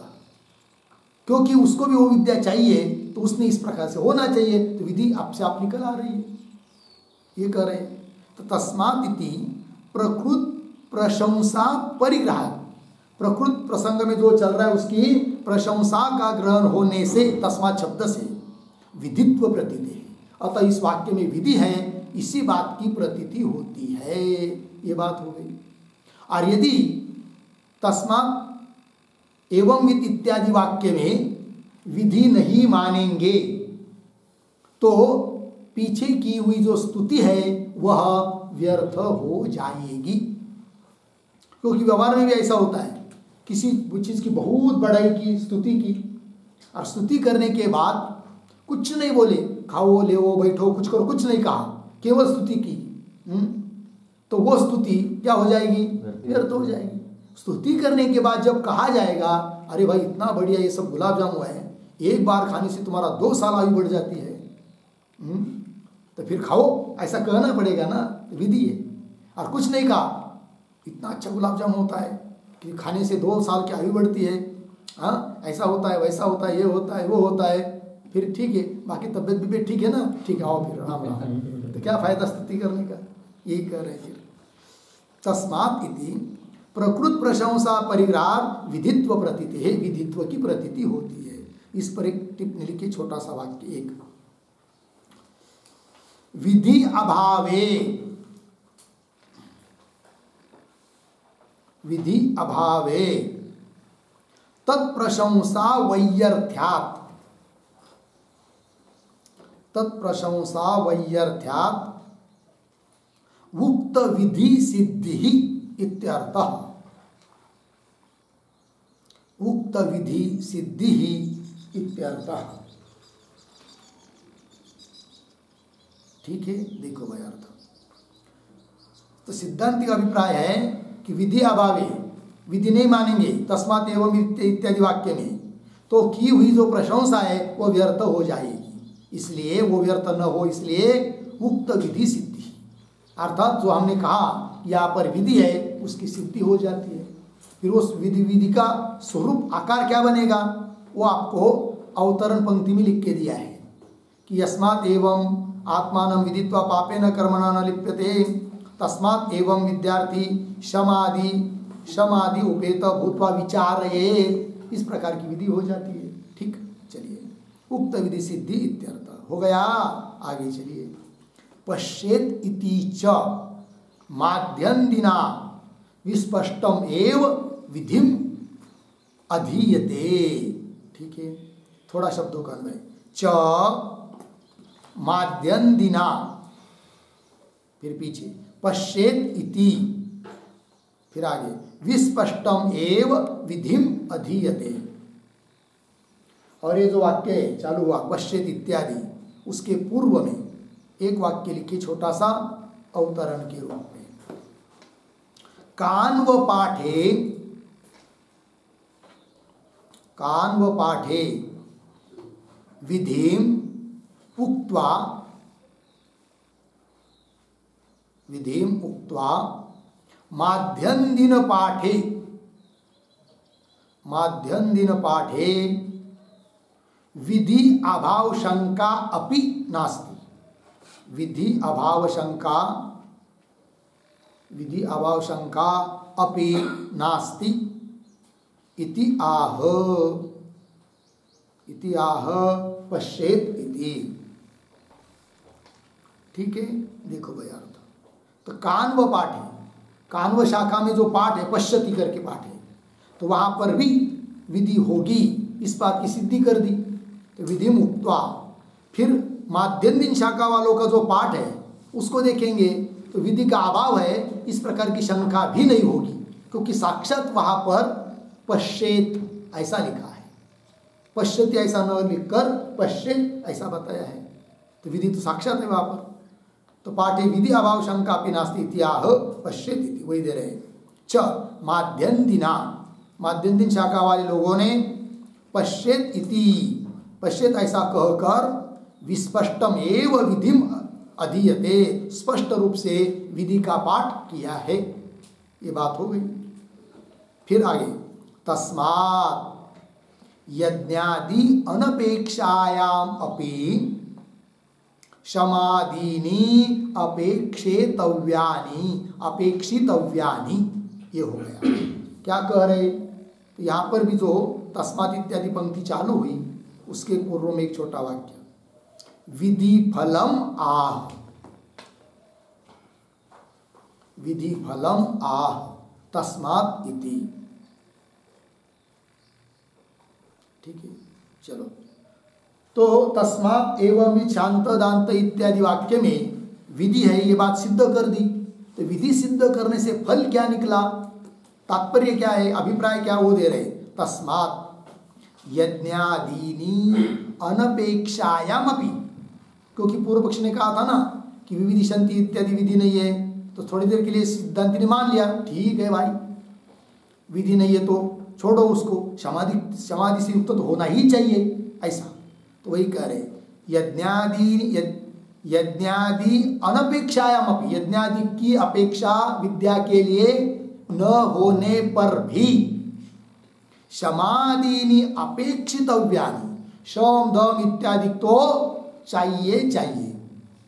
क्योंकि उसको भी वो विद्या चाहिए तो उसने इस प्रकार से होना चाहिए, तो विधि आपसे आप निकल आ रही है, ये कह रहे। तो तस्मात् इति प्रकृत प्रशंसा परिग्रह, प्रकृत प्रसंग में जो चल रहा है उसकी प्रशंसा का ग्रहण होने से, तस्मात् शब्द से विधित्व प्रतीति, अतः इस वाक्य में विधि है, इसी बात की प्रतीति होती है, ये बात हो गई। और यदि तस्मात् एवं विद इत्यादि वाक्य में विधि नहीं मानेंगे तो पीछे की हुई जो स्तुति है वह व्यर्थ हो जाएगी, क्योंकि व्यवहार में भी ऐसा होता है, किसी चीज़ की बहुत बड़ाई की, स्तुति की, और स्तुति करने के बाद कुछ नहीं बोले, खाओ ले बैठो कुछ करो, कुछ नहीं कहा, केवल स्तुति की, तो वो स्तुति क्या हो जाएगी, व्यर्थ हो जाएगी। स्तुति करने के बाद जब कहा जाएगा अरे भाई इतना बढ़िया ये सब गुलाब जामुन है, एक बार खाने से तुम्हारा 2 साल आयु बढ़ जाती है, तो फिर खाओ, ऐसा कहना पड़ेगा ना, विधि है। और कुछ नहीं कहा, इतना अच्छा गुलाब जामुन होता है कि खाने से 2 साल की आयु बढ़ती है, हाँ ऐसा होता है, वैसा होता है, ये होता है, वो होता है, फिर ठीक है, बाकी तबियत भी ठीक है ना, ठीक है, आओ फिर राम राम, तो क्या फायदा स्तुति करने का, यही कर रहे हैं। तस्मात् इति प्रकृत प्रशंसा परिग्रह विधित्व प्रतीति है, विधित्व की प्रतीति होती है। इस पर एक टिप्पणी लिखी, छोटा सा वाक्य, एक विधि अभावे, विधि अभावे तत्प्रशंसा वैयर्थ्यात्, तत्प्रशंसा वैयर्थ्यात् उक्त विधि सिद्धि इत्यर्थः, उक्त विधि सिद्धि ही इत्यर्थः। ठीक है, देखो भाई अर्थ। तो सिद्धांति का अभिप्राय है कि विधि अभावे, विधि नहीं मानेंगे तस्मात् एवं इत्यादि वाक्य में, तो की हुई जो प्रशंसा है वो व्यर्थ हो जाएगी। इसलिए वो व्यर्थ न हो इसलिए उक्त विधि सिद्धि, अर्थात जो हमने कहा यहाँ पर विधि है उसकी सिद्धि हो जाती है। फिर उस विधि का स्वरूप आकार क्या बनेगा वो आपको अवतरण पंक्ति में लिख के दिया है कि यस्मात् एवं आत्मानं विदित्वा पापेन कर्मणा न लिप्यते तस्मात् एवं विद्यार्थी शमादि उपेत भूत्वा विचारयेत्। इस प्रकार की विधि हो जाती है। ठीक, चलिए उक्त विधि सिद्धि इत्यर्थ हो गया। आगे चलिए, पश्येत इति च माध्यन्दिना विस्पष्टम एव विधिम अधीयते। ठीक है, थोड़ा शब्दों का अन्वय, च माध्यन्दिना, फिर पीछे पश्येत इति, फिर आगे विस्पष्टम एव विधिम अधीयते। और ये जो वाक्य है चालू हुआ पश्येत इत्यादि, उसके पूर्व में एक वाक्य लिखिए छोटा सा अवतरण के रूप में, कान्व पाठे विधिम उक्त्वा माध्यन्दिन पाठे विधि अभाव शंका अपि नास्ति। विधि अभाव शंका अपि नास्ति इति आह पश्येत इति। ठीक है, देखो भाई अर्थ। तो कान्व पाठ है, कान्व शाखा में जो पाठ है पश्यति करके पाठ है, तो वहां पर भी विधि होगी, इस बात की सिद्धि कर दी। तो विधि मुक्त्वा, फिर माध्यन्दिन शाखा वालों का जो पाठ है उसको देखेंगे तो विधि का अभाव है, इस प्रकार की शंका भी नहीं होगी, क्योंकि साक्षात वहां पर पश्येत ऐसा लिखा है, पश्यति ऐसा न लिखकर पश्येत ऐसा बताया है। तो विधि तो साक्षात है वहां पर। तो पाठे विधि अभाव शंका अपि नास्ति इत्याह पश्येत इति, वही दे रहे। च माध्यन्दिना, माध्यन्दिन शाखा वाले लोगों ने पश्येत इति, पश्येत ऐसा कहकर विस्पष्टम एव विधिम अधीयते, स्पष्ट रूप से विधि का पाठ किया है। ये बात हो गई। फिर आगे, तस्मात् यज्ञादि अनपेक्षायाम अपि समादीनि अपेक्षितव्यानि, ये हो गया। क्या कह रहे, तो यहाँ पर भी जो तस्मात् इत्यादि पंक्ति चालू हुई उसके पूर्व में एक छोटा वाक्य, विधि फलम आह तस्मात् इति। ठीक है, चलो। तो तस्मात् एवं शांत दांत इत्यादि वाक्य में विधि है, ये बात सिद्ध कर दी। तो विधि सिद्ध करने से फल क्या निकला, तात्पर्य क्या है, अभिप्राय क्या, वो दे रहे। तस्मात् यज्ञादीनि अनपेक्षायाम अपि, क्योंकि पूर्व पक्ष ने कहा था ना कि विविधिशन्ति इत्यादि विधि नहीं है, तो थोड़ी देर के लिए सिद्धांति ने मान लिया, ठीक है भाई विधि नहीं है तो छोड़ो उसको, समाधि से युक्त तो होना ही चाहिए ऐसा। तो वही कह रहे, यज्ञादि अनपेक्षायाम अपि, यज्ञादि की अपेक्षा विद्या के लिए न होने पर भी समादीनि अपेक्षितव्यानि, शम दम इत्यादि तो चाहिए,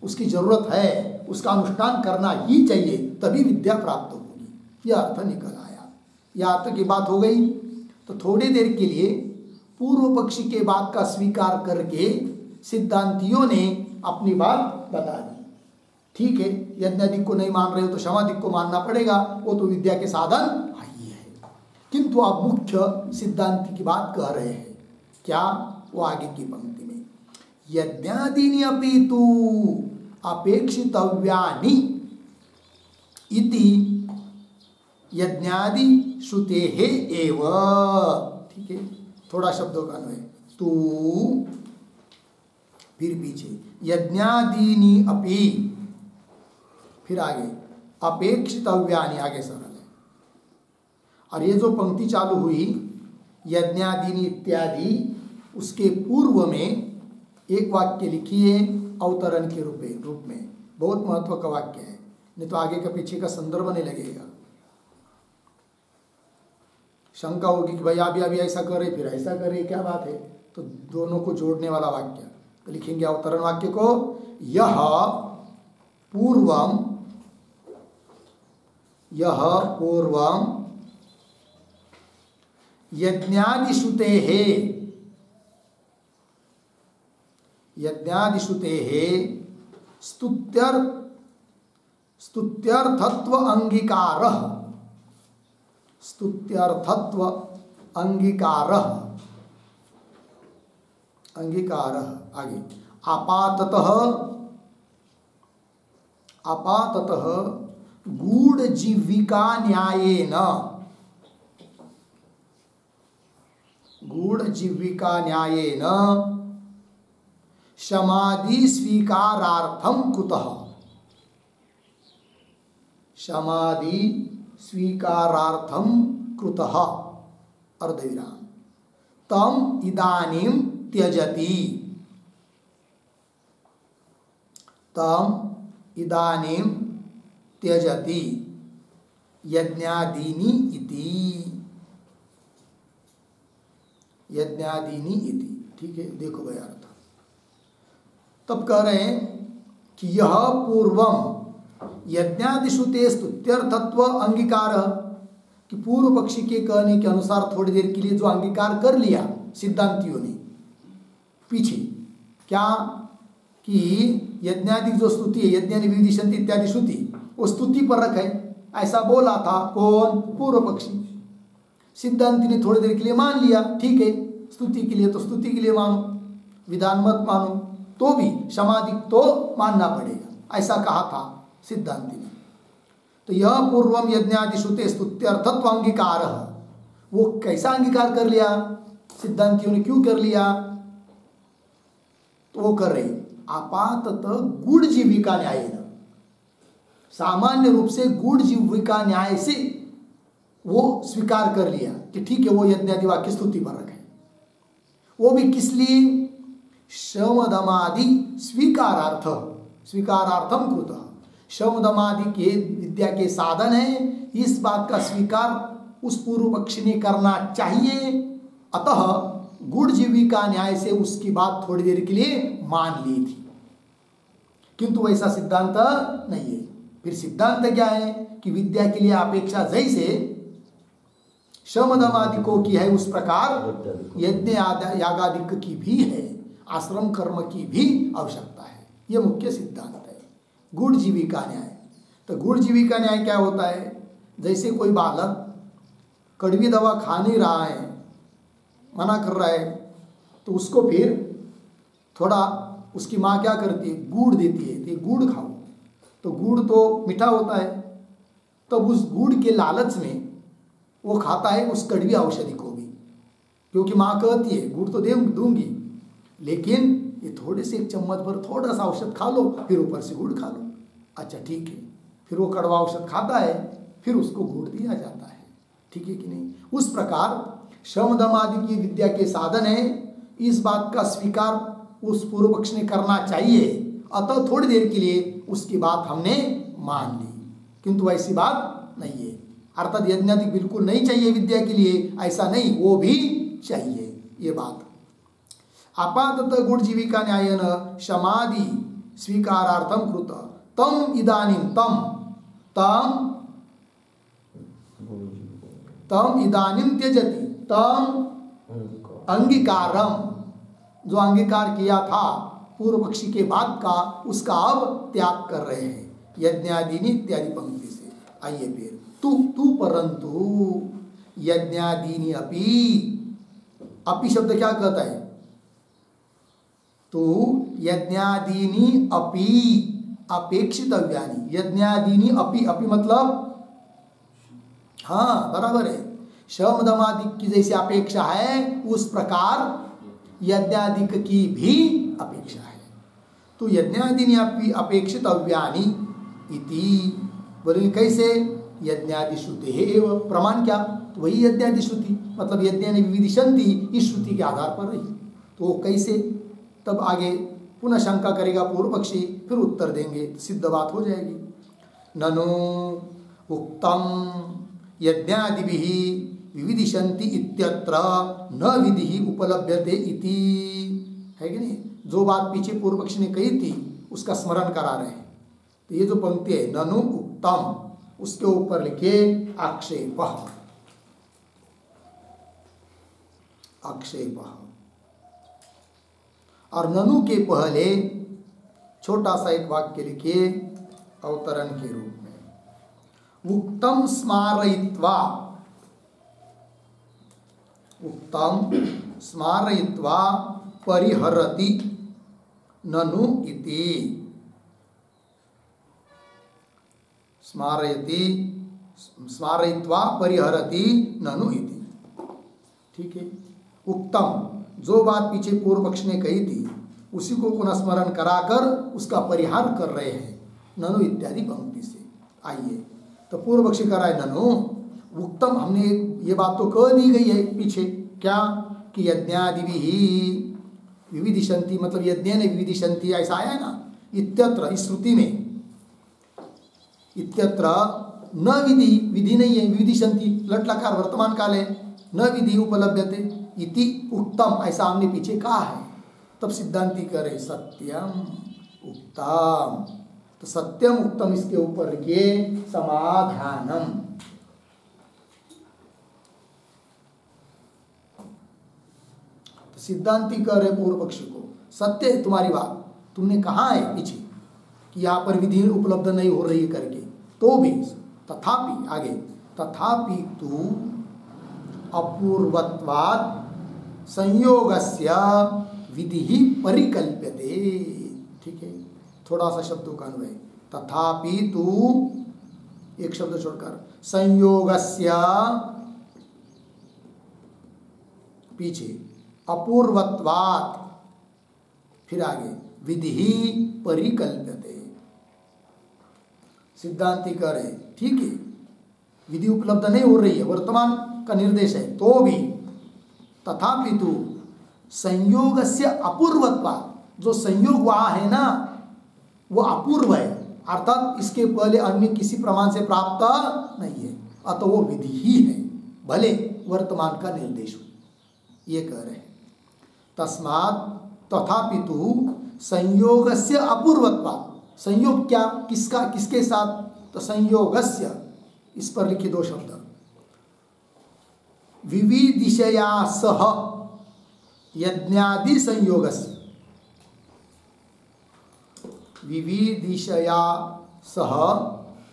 उसकी जरूरत है, उसका अनुष्ठान करना ही चाहिए, तभी विद्या प्राप्त होगी। यह अर्थ निकल आया। यह अर्थ की बात हो गई। तो थोड़ी देर के लिए पूर्व पक्षी के बात का स्वीकार करके सिद्धांतियों ने अपनी बात बता दी। ठीक है, यज्ञादि को नहीं मान रहे हो तो समाधि को मानना पड़ेगा, वो तो विद्या के साधन ही है। किंतु आप मुख्य सिद्धांति की बात कह रहे हैं, क्या, वो आगे की पंक्ति में, यज्ञादीनि अपि तु अपेक्षितव्यानि इति यज्ञादि श्रुतेः एव। ठीक है, थोड़ा शब्दों का अन्वय। तू फिर पीछे यज्ञादीनी अपि, फिर आगे अपेक्षितव्यानि, आगे सरल है। और ये जो पंक्ति चालू हुई यज्ञादीनी इत्यादि, उसके पूर्व में एक वाक्य लिखिए अवतरण के रूप में, बहुत महत्व का वाक्य है, नहीं तो आगे का पीछे का संदर्भ नहीं लगेगा। शंका होगी कि भाई अभी ऐसा करे फिर ऐसा करे, क्या बात है, तो दोनों को जोड़ने वाला वाक्य तो लिखेंगे अवतरण वाक्य को, यह पूर्वम यज्ञादिश्रुतेः स्तुत्यर्थत्व अंगीकारः आगे आपाततः गूढ़जीविका न्यायेन समाधि स्वीकारार्थम कृतः अर्धविराम तम इदानीं त्यजति यज्ञादीनि इति। ठीक है, देखो भाई अर्थ। तब कह रहे हैं कि यह पूर्वम यज्ञादिश्रुते स्तुत्यर्थत्व अंगीकार, कि पूर्व पक्षी के कहने के अनुसार थोड़ी देर के लिए जो अंगीकार कर लिया सिद्धांतियों ने पीछे, क्या कि यज्ञादि जो स्तुति है, यज्ञानि विदिशन्ति इत्यादि श्रुति, वो स्तुति पर रखे, ऐसा बोला था कौन? पूर्व पक्षी। सिद्धांति ने थोड़ी देर के लिए मान लिया, ठीक है, स्तुति के लिए तो स्तुति के लिए मानो, विधान मत मानो, तो भी समाधि तो मानना पड़ेगा, ऐसा कहा था सिद्धांति ने। तो यह पूर्वम यज्ञादि श्रुते स्तुत्यर्थत्व अंगीकार, वो कैसा अंगीकार कर लिया सिद्धांतियों ने, क्यों कर लिया? तो वो कर रहे आपाततः गूढ़ जीविका न्याय, सामान्य रूप से गूढ़ जीविका न्याय से वो स्वीकार कर लिया कि ठीक है, वो यज्ञादि वाक्य स्तुति पर रखे। वो भी किस लिए? शमदमादि स्वीकारार्थम कृत। शमदमादि के विद्या के साधन है, इस बात का स्वीकार उस पूर्व पक्षी ने करना चाहिए, अतः गूढ़ जीविका न्याय से उसकी बात थोड़ी देर के लिए मान ली थी, किंतु वैसा सिद्धांत नहीं है। फिर सिद्धांत क्या है कि विद्या के लिए अपेक्षा जैसे शमदमादि को की है, उस प्रकार यज्ञ यागादि की भी है, आश्रम कर्म की भी आवश्यकता है। यह मुख्य सिद्धांत है गूढ़ जीविका न्याय। तो गूढ़ जीविका न्याय क्या होता है? जैसे कोई बालक कड़वी दवा खा नहीं रहा है, मना कर रहा है, तो उसको फिर थोड़ा उसकी माँ क्या करती है? गुड़ देती है, तो गुड़ खाओ। तो गुड़ तो मीठा होता है, तब तो उस गुड़ के लालच में वो खाता है उस कड़वी औषधि को भी, क्योंकि माँ कहती है गुड़ तो दूंगी, लेकिन ये थोड़े से एक चम्मच भर थोड़ा सा औषध खा लो, फिर ऊपर से गुड़ खा लो। अच्छा ठीक है, फिर वो कड़वा औषध खाता है, फिर उसको गुड़ दिया जाता है, ठीक है कि नहीं? उस प्रकार शमदम आदि की विद्या के साधन है, इस बात का स्वीकार उस पूर्व पक्ष ने करना चाहिए, अतः थोड़ी देर के लिए उसकी बात हमने मान ली, किंतु ऐसी बात नहीं है। अर्थात यज्ञादि बिल्कुल नहीं चाहिए विद्या के लिए, ऐसा नहीं, वो भी चाहिए, ये बात। आपाततः गुढ़ जीविका न्यायेन समाधि स्वीकारार्थम कृत तम इदानीं तम इदानीं त्यजति, तम अंगीकारम, जो अंगीकार किया था पूर्व पक्षी के बाद का, उसका अब त्याग कर रहे हैं यज्ञादीनि इत्यादि पंक्ति से। आइए फिर तू परंतु यज्ञादीनि अपि शब्द क्या कहता है? तो यज्ञादीनि अपि अपेक्षितव्यानि, यज्ञादीनि अपि मतलब हाँ बराबर है, शमदमादिक की जैसी अपेक्षा है उस प्रकार यज्ञादिक की भी अपेक्षा है। तो यज्ञादि अपेक्षित अव्यानी इति बोले कैसे? यज्ञादि श्रुति है एवं प्रमाण क्या? तो वही यज्ञादि श्रुति, मतलब यज्ञानि विविदिशन्ति इस श्रुति के आधार पर रही। तो कैसे? तब आगे पुनः शंका करेगा पूर्व पक्षी, फिर उत्तर देंगे, सिद्ध बात हो जाएगी। ननु उक्तम यज्ञादिभिः विविदिशन्ति इत्यत्र न विधि उपलभ्यते इति, है कि नहीं? जो बात पीछे पूर्व पक्षी ने कही थी उसका स्मरण करा रहे हैं। तो ये जो पंक्ति है ननु उक्तम, उसके ऊपर लिखे आक्षेप, आक्षेप। और ननु के पहले छोटा सा एक वाक्य लिखिए अवतरण के रूप में, उक्तम स्मारयित्वा, उक्तम स्मारयित्वा परिहरति ननु इति, स्मारयति स्मारयित्वा परिहरति ननु इति। ठीक है, उक्तम जो बात पीछे पूर्व पक्ष ने कही थी उसी को पुनः स्मरण कराकर उसका परिहार कर रहे हैं ननु इत्यादि पंक्ति से। आइए, तो पूर्व पक्षी कर रहा है ननु उक्तम, हमने ये बात तो कह दी गई है पीछे, क्या कि यज्ञादिभिः विविदिशन्ति, मतलब यज्ञेन विविदिशन्ति ऐसा आया है ना, इत्यत्र इस श्रुति में, इत्यत्र न विधि, विधि नहीं है, विविदिशन्ति लट लकार वर्तमान काल है, न विधि उपलभ्यते इति उक्तम, ऐसा हमने पीछे कहा है। तब सिद्धांति करे सत्यम उक्तम, तो सत्यम उक्तम इसके ऊपर लिखिए समाधानम। तो सिद्धांति कह रहे पूर्व पक्षी को सत्य है तुम्हारी बात, तुमने कहा है पीछे कि यहाँ पर विधि उपलब्ध नहीं हो रही करके, तो भी तथापि आगे तथापि तू अपूर्वत्वात् संयोगस्य विधि परिकल्प्यते। ठीक है, थोड़ा सा शब्दों का अन्वय, तथापि तू एक शब्द छोड़कर संयोगस्य पीछे अपूर्वत्वात्, फिर आगे विधि परिकल्प्यते। सिद्धांति कह रहे ठीक है विधि उपलब्ध नहीं हो रही है, वर्तमान का निर्देश है, तो भी तथापि तू संयोगस्य अपूर्वत्वात्, जो संयोग वहाँ है ना वो अपूर्व है, अर्थात इसके पहले अन्य किसी प्रमाण से प्राप्त नहीं है, अतः वो विधि ही है, भले वर्तमान का निर्देश हो, ये कह रहे हैं। तस्मात् तथापि तू संयोगस्य अपूर्वत्वात्, संयोग क्या किसका किसके साथ? तो संयोगस्य, इस पर लिखिए दो शब्द, विविदिशया सह यज्ञादि संयोगस्य, विविदिशया सह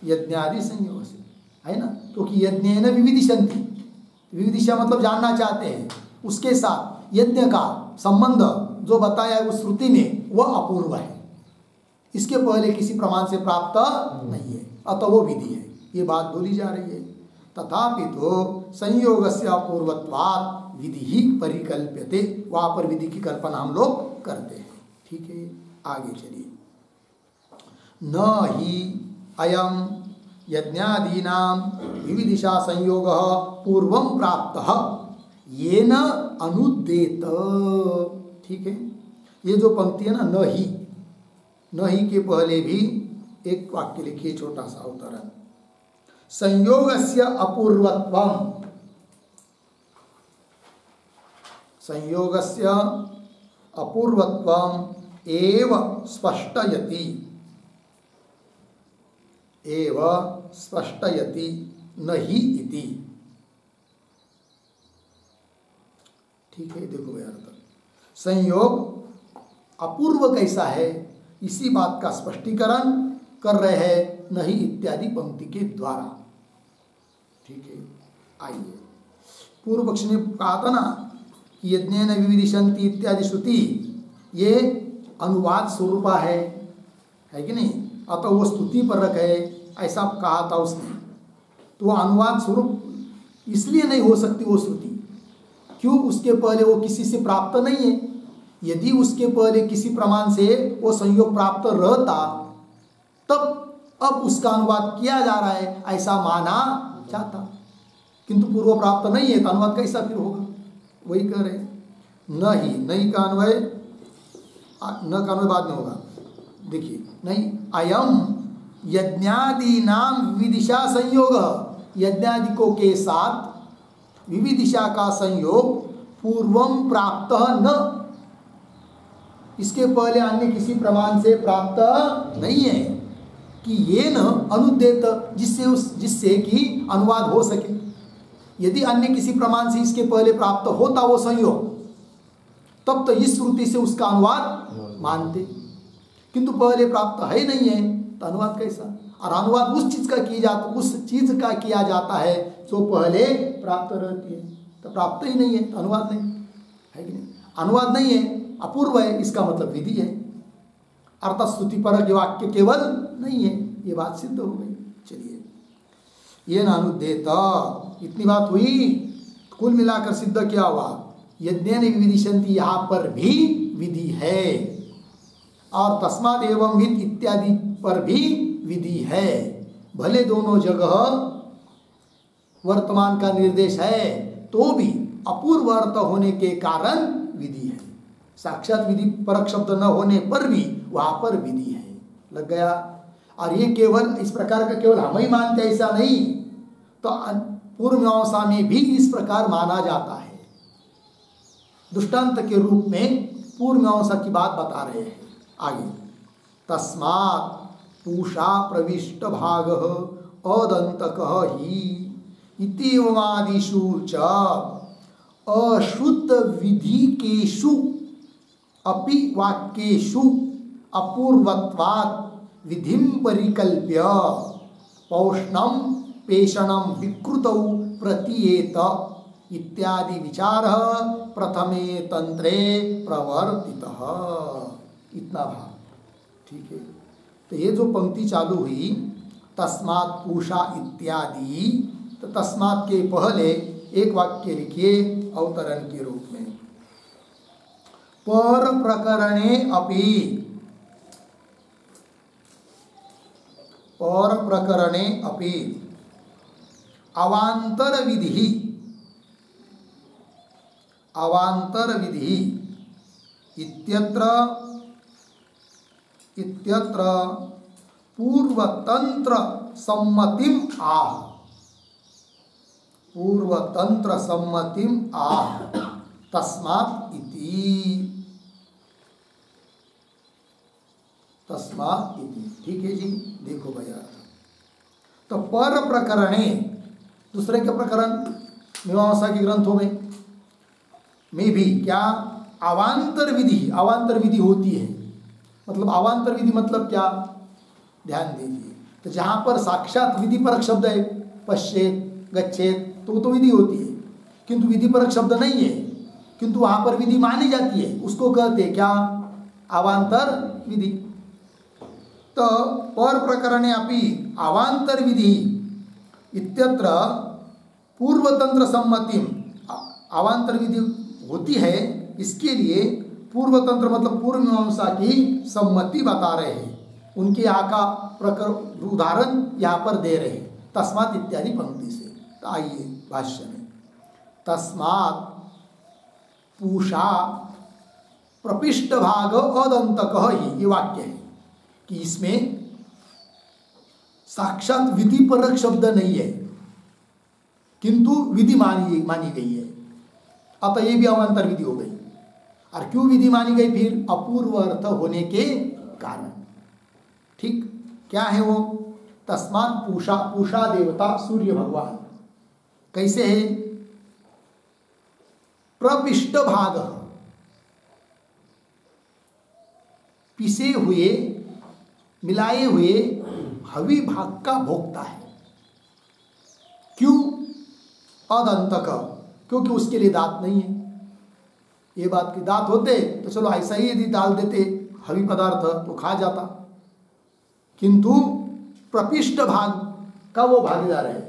यज्ञादि संयोगस्य, है ना, क्योंकि यज्ञेन विविदिशन्ति, विविदिशा मतलब जानना चाहते हैं, उसके साथ यज्ञ का संबंध जो बताया है उस श्रुति में वह अपूर्व है, इसके पहले किसी प्रमाण से प्राप्त नहीं है, अतः वो विधि है, ये बात बोली जा रही है। तथापि तो संयोगस्य अपूर्वत्वात् विधि परिकल्प्यते, वहाँ पर विधि की कल्पना हम लोग करते हैं। ठीक है, आगे चलिए। न ही अयम यज्ञादीनां विविदिशा संयोगः पूर्वं प्राप्तः येन अनुदेत। ठीक है, ये जो पंक्ति है ना, न ही के पहले भी एक वाक्य लिखिए छोटा सा अवतरण, संयोगस्य अपूर्वत्वम्, संयोगस्य अपूर्वत्वम् एव स्पष्टयति, एव स्पष्टयति नहि इति। ठीक है, देखो यार, संयोग अपूर्व कैसा है इसी बात का स्पष्टीकरण कर रहे हैं नहीं इत्यादि पंक्ति के द्वारा। ठीक है, आइए, पूर्व पक्ष ने कहा था ना कि यज्ञेन विविदिशन्ति इत्यादि श्रुति ये अनुवाद स्वरूपा है कि नहीं, अतः वो स्तुति पर रख है, ऐसा कहा था उसने, तो वो अनुवाद स्वरूप इसलिए नहीं हो सकती वो श्रुति। क्यों? उसके पहले वो किसी से प्राप्त नहीं है। यदि उसके पहले किसी प्रमाण से वो संयोग प्राप्त रहता तब अब उसका अनुवाद किया जा रहा है ऐसा माना जाता, किंतु पूर्व प्राप्त नहीं है तो अनुवाद कैसा फिर होगा? वही कह रहे नहीं का अन्वय, न का अन्वय बाद में होगा। देखिए, नहीं अयम यज्ञादि नाम विविदिशा संयोग, यज्ञादिकों के साथ विविदिशा का संयोग पूर्वम प्राप्त न, इसके पहले अन्य किसी प्रमाण से प्राप्त नहीं है कि ये न अनुदेत, जिससे कि अनुवाद हो सके। यदि अन्य किसी प्रमाण से इसके पहले प्राप्त होता वो संयोग, तब तो इस श्रुति से उसका अनुवाद मानते, किंतु पहले प्राप्त है नहीं है तो अनुवाद कैसा? और अनुवाद उस चीज का किया जाता है जो पहले प्राप्त रहती है, तो प्राप्त ही नहीं है तो अनुवाद नहीं है कि नहीं? अनुवाद नहीं है, अपूर्व है, इसका मतलब विधि है, अर्थात स्तुति परक वाक्य केवल नहीं है, ये बात सिद्ध हो गई। चलिए, ये नानुदेत, इतनी बात हुई, कुल मिलाकर सिद्ध क्या हुआ? यज्ञ विविदिशन्ति, यहाँ पर भी विधि है, और तस्माद एवं विद इत्यादि पर भी विधि है। भले दोनों जगह वर्तमान का निर्देश है तो भी अपूर्व अर्थ होने के कारण विधि है। साक्षात विधि परक शब्द न होने पर भी वहां पर विधि है। लग गया? और ये केवल इस प्रकार का केवल हम ही मानते ऐसा नहीं, तो पूर्व मीमांसा में भी इस प्रकार माना जाता है। दृष्टांत के रूप में पूर्व मीमांसा की बात बता रहे हैं आगे। तस्मात् पूषा प्रविष्ट भाग अदंतकः ही इत्येवमादिषु च अश्रुत विधिकेषु अपि वाक्येषु अपूर्वत्वात् विधिं परिकल्प्य पौष्णं पेषणं विकृतौ प्रतीयेत इत्यादि विचारः प्रथमे तंत्रे प्रवर्तितः। इतना भाग ठीक है। तो ये जो पंक्ति चालू हुई तस्मात् पूषा इत्यादि, तो तस्मात् के पहले एक वाक्य लिखिए अवतरण के रूप में। पर प्रकरणे अपि, पर प्रकरणे अपि अवांतर विधि, अवांतर विधि इत्यत्र पूर्वतंत्र सम्मतिम आह, पूर्वतंत्र सम्मतिम आह तस्मात् इति, तस्मात् इति। ठीक है जी, देखो भैया, तो पर प्रकरणे, दूसरे के प्रकरण मीमांसा के ग्रंथों में भी क्या अवांतर विधि, अवांतर विधि होती है। मतलब अवांतर विधि मतलब क्या, ध्यान दीजिए। तो जहाँ पर साक्षात विधि परक शब्द है, पश्चेत गच्छेत, तो विधि होती है, किंतु विधि परक शब्द नहीं है, किंतु वहाँ पर विधि मानी जाती है, उसको कहते हैं क्या, अवांतर विधि। तो पर प्रकरणे अपि अवांतर विधि इत्यत्र पूर्वतंत्र सम्मति, अवांतर विधि होती है, इसके लिए पूर्वतंत्र मतलब पूर्व मीमांसा की सम्मति बता रहे हैं। उनके यहाँ का प्रकर उदाहरण यहाँ पर दे रहे हैं तस्मात् इत्यादि पंक्ति से। तो आइए भाष्य में, तस्मात् पूषा प्रपिष्ट भाग अदंतकः ही, ये वाक्य है कि इसमें साक्षात विधि परक शब्द नहीं है, किंतु विधि मानी गई है, अतः ये भी अवांतर विधि हो गई। और क्यों विधि मानी गई फिर, अपूर्व अर्थ होने के कारण। ठीक, क्या है वो, तस्मात् पूषा, पूषा देवता सूर्य भगवान कैसे है, प्रपिष्ट भाग, पिसे हुए मिलाए हुए हवि भाग का भोक्ता है। क्यों, अदंतक, क्योंकि उसके लिए दांत नहीं है। ये बात की दांत होते तो चलो ऐसा ही यदि डाल देते हवि पदार्थ तो खा जाता, किंतु प्रपिष्ट भाग का वो भागीदार है,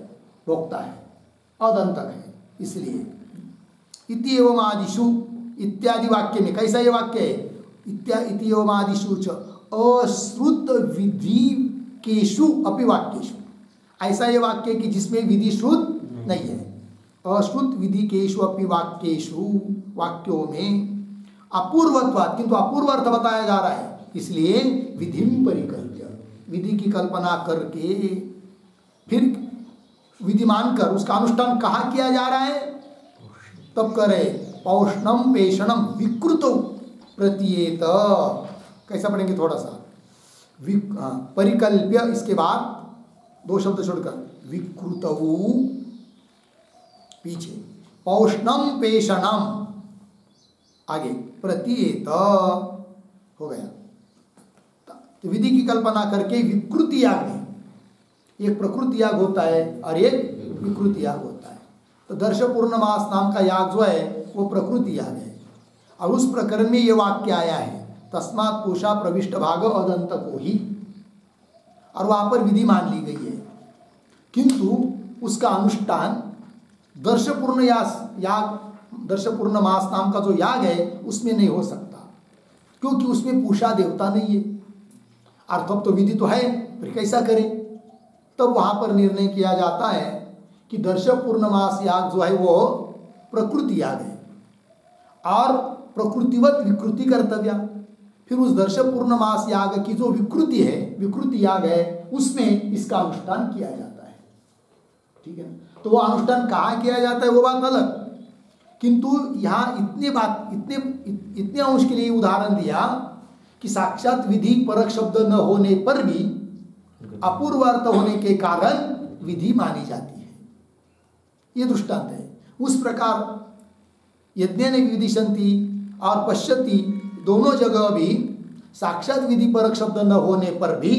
भोक्ता है, अदंतक है, इसलिए इति एवं आदिषु इत्यादि वाक्य में कैसा ये वाक्य है? इति एवं आदिषु च अश्रुत विधि केषु अपि वाक्येषु, ऐसा ये वाक्य कि जिसमें विधि श्रुत नहीं है। अश्रुत विधि केषु अपि वाक्येषु, वाक्यों में अपूर्वत्वात्, किंतु अपूर्व अर्थ बताया जा रहा है, इसलिए विधिम परिकल्प्य, विधि की कल्पना करके फिर विधि मानकर उसका अनुष्ठान कहाँ किया जा रहा है? तब करे पौष्णम पेषणम विकृत प्रतीयेत। कैसा पढ़ेंगे थोड़ा सा? परिकल्प्य, इसके बाद दो शब्द छोड़कर विकृतवु पीछे, पौष्णम पेषणम आगे, प्रतीयेत हो गया। तो विधि की कल्पना करके विकृति याग में, एक प्रकृति याग होता है और एक विकृति याग होता है। तो दर्श पूर्णमास नाम का याग जो है वो प्रकृति याग है, और उस प्रकरण में ये वाक्य आया है तस्मात् पूषा प्रविष्ट भाग अदंत को ही, और वहाँ पर विधि मान ली गई है, किंतु उसका अनुष्ठान दर्श पूर्णमास नाम का जो याग है उसमें नहीं हो सकता, क्योंकि उसमें पूषा देवता नहीं है। अर्थात तो विधि तो है, फिर कैसा करें? तब वहाँ पर निर्णय किया जाता है कि दर्श पूर्णमास याग जो है वो प्रकृति याग है, और प्रकृतिवत विकृति कर्तव्य। फिर उस दर्श पूर्णमास याग की जो विकृति है, विकृति याग है, उसमें इसका अनुष्ठान किया जाता है। ठीक है ना? तो वो अनुष्ठान कहाँ किया जाता है वो बात अलग, किंतु यहाँ इतने अंश के लिए उदाहरण दिया कि साक्षात विधि परक शब्द न होने पर भी अपूर्व अर्थ होने के कारण विधि मानी जाती है, ये दृष्टांत है। उस प्रकार यज्ञेन विदिशन्ति और पश्यति दोनों जगह भी साक्षात विधि परक शब्द न होने पर भी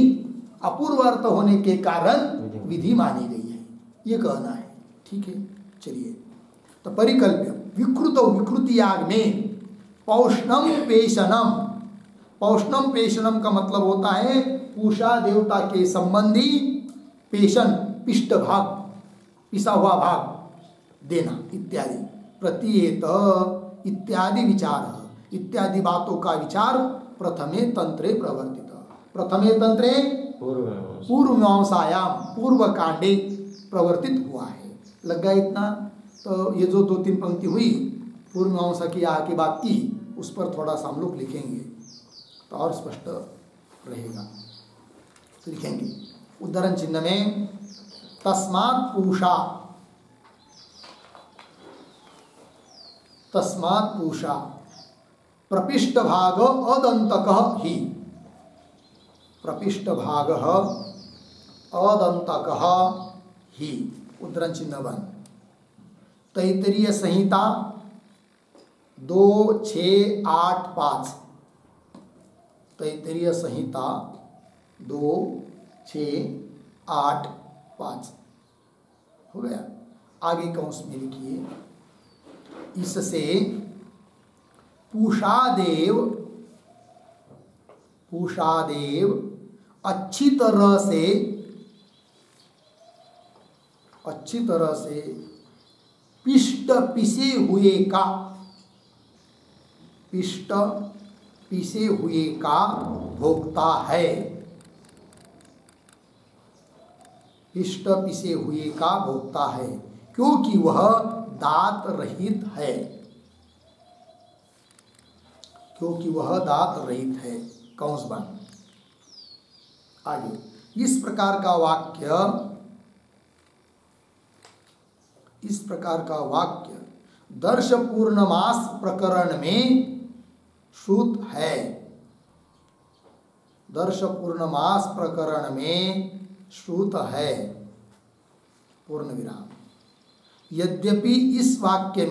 अपूर्व अर्थ होने के कारण विधि मानी गई है, ये कहना है। ठीक है, चलिए। तो परिकल्प्य विकृति याग में पौष्णम पेषणम, पौष्णम पेषणम का मतलब होता है पूषा देवता के संबंधी पेषण, पिष्ट भाग, पिसा हुआ भाग देना इत्यादि। प्रतीयेत इत्यादि विचार, इत्यादि बातों का विचार प्रथमे तंत्रे प्रवर्तित, प्रथमे तंत्रे पूर्व मीमांसायाम, पूर्व कांडे प्रवर्तित हुआ है। लग गया इतना? तो ये जो दो तीन पंक्ति हुई पूर्व मीमांसा की यहाँ की बात की, उस पर थोड़ा सा हम लोग लिखेंगे तो और स्पष्ट रहेगा। तो लिखेंगे उद्धरण चिन्ह में तस्मात् पूषा, तस्मात् पूषा प्रपिष्ट भाग अदंतक ही, प्रपिष्ट भाग अदंतक ही, उद्धरण चिन्ह बन। तैतरीय संहिता 2685, तैतरीय संहिता 2685 हो गया। आगे कंस में लिखिए, इससे पूषादेव अच्छी तरह से पिष्ट पिसे हुए का भोक्ता है, पिष्ट पिसे हुए का भोक्ता है, क्योंकि वह दांत रहित है, क्योंकि वह दांत रहित है। कंस बन। आगे इस प्रकार का वाक्य दर्श पूर्णमास प्रकरण में श्रुत है, दर्श पूर्णमास प्रकरण में श्रुत है, पूर्ण विराम। यद्यपि इस वाक्य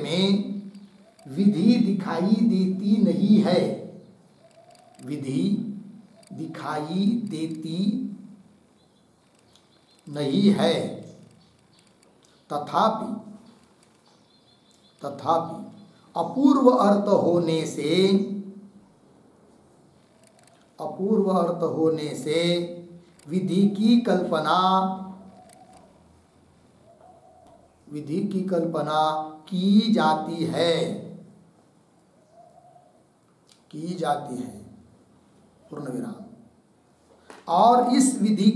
में विधि दिखाई देती नहीं है, विधि दिखाई देती नहीं है, तथापि अपूर्व अर्थ होने से विधि की कल्पना की जाती है, पूर्ण विराम। और इस विधि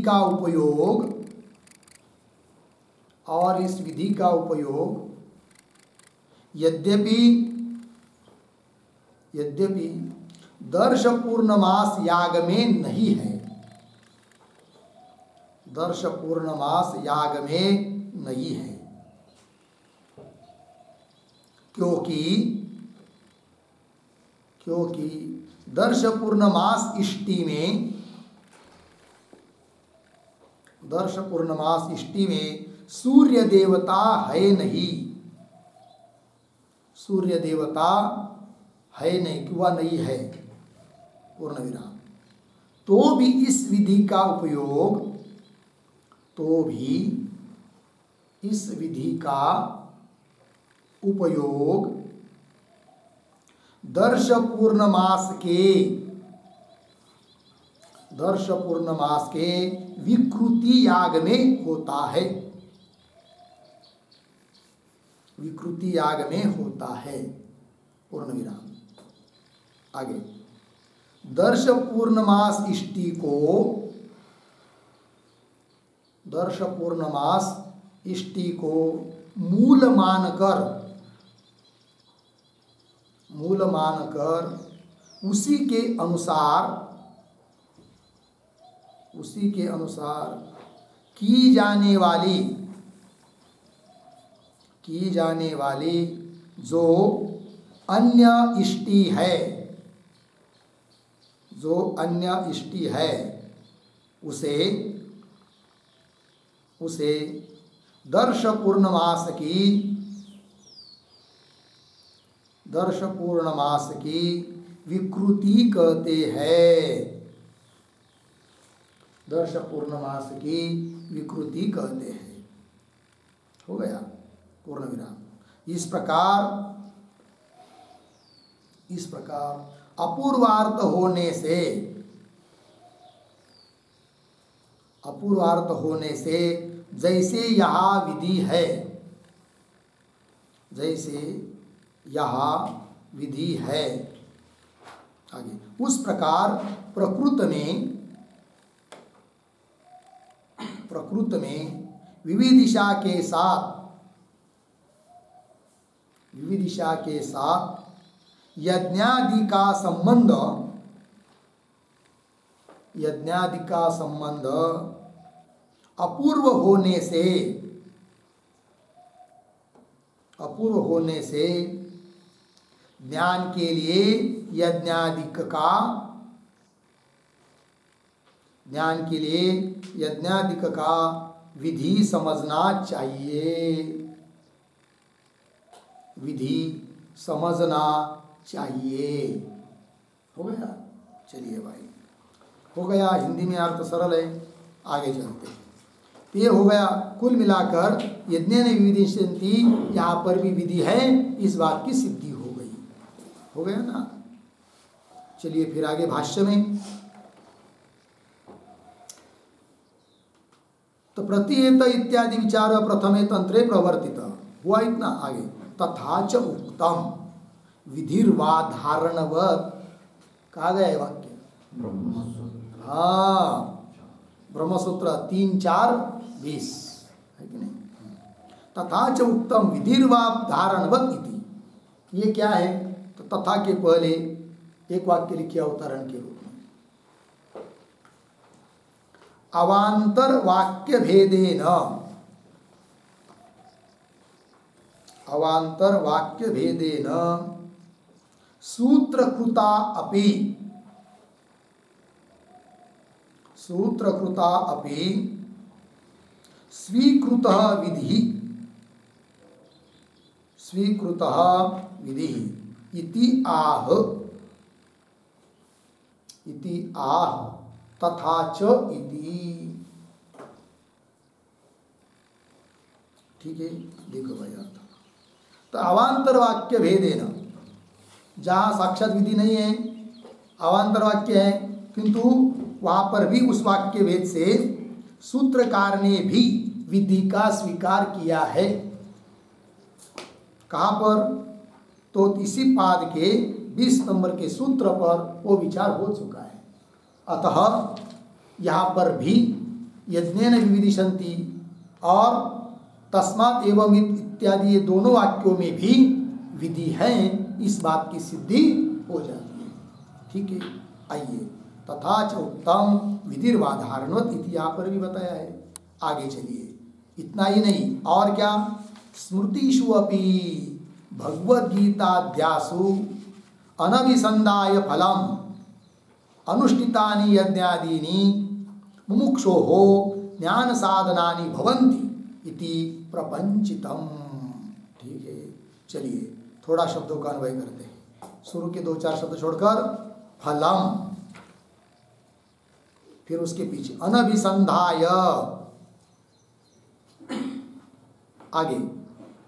का उपयोग यद्यपि दर्श पूर्णमास याग में नहीं है, दर्श पूर्णमास याग में नहीं है, क्योंकि दर्श पूर्णमास इष्टि में सूर्य देवता है नहीं, कि वह नहीं है, पूर्ण विराम। तो भी इस विधि का उपयोग दर्श पूर्णमास के विकृति याग में होता है, पूर्ण विराम। आगे, दर्श पूर्णमास इष्टि को मूल मानकर उसी के अनुसार की जाने वाली जो अन्य इष्टि है उसे दर्श पूर्णमास की विकृति कहते हैं, दर्श पूर्णमास की विकृति कहते हैं। हो गया पूर्ण विराम। इस प्रकार अपूर्वार्थ होने से जैसे यहाँ विधि है, आगे, उस प्रकार प्रकृत में विविदिशा के साथ यज्ञादि का संबंध अपूर्व होने से ज्ञान के लिए यज्ञादिक का विधि समझना चाहिए। हो गया? चलिए भाई, हो गया। हिंदी में अर्थ सरल है, आगे चलते हैं। ये हो गया कुल मिलाकर यज्ञ ने विविदिशन्ति, यहाँ पर भी विधि है, इस बात की सिद्धि हो गया ना। चलिए फिर आगे भाष्य में, तो प्रतीयत इत्यादि विचार प्रथमे तंत्रे प्रवर्तित हुआ, इतना। आगे, तथा च उक्तम विधिर्वा धारणवत्, कहा गया है वाक्य? हाँ, ब्रह्मसूत्र 3:4-20 है कि नहीं? तथा च उक्तम विधिर्वा धारणवत् इति, ये क्या है? तो तथा के पहले एक वाक्य लिखिए अवतरण के रूप में, अवांतर वाक्य भेदेन सूत्रकृता अपि स्वीकृतः विधि इति आह तथा च इति। ठीक है, देखो भाई अर्थ। तो अवांतर वाक्य भेदेन, जहाँ साक्षात विधि नहीं है, अवांतर वाक्य है, किंतु वहां पर भी उस वाक्य भेद से सूत्रकार ने भी विधि का स्वीकार किया है। कहां पर? तो इसी पाद के 20 नंबर के सूत्र पर वो विचार हो चुका है। अतः यहाँ पर भी यज्ञेन विविदिशन्ति और तस्मात् एवं इत्यादि ये दोनों वाक्यों में भी विधि है, इस बात की सिद्धि हो जाती है। ठीक है, आइए तथा च उत्तम विधिर्वाधारणवत् इति यहाँ पर भी बताया है। आगे चलिए, इतना ही नहीं और क्या, स्मृतिषु अपि भगवद्गीताद्यासु अनभिसंधाय फलम अनुष्ठितानि यज्ञादीनि मुमुक्षोः ज्ञान साधनानि भवन्ति इति प्रपंचितम। ठीक है, चलिए थोड़ा शब्दों का अन्वय करते हैं। शुरू के 2-4 शब्द छोड़कर फलम, फिर उसके पीछे अनभिसंधाय, आगे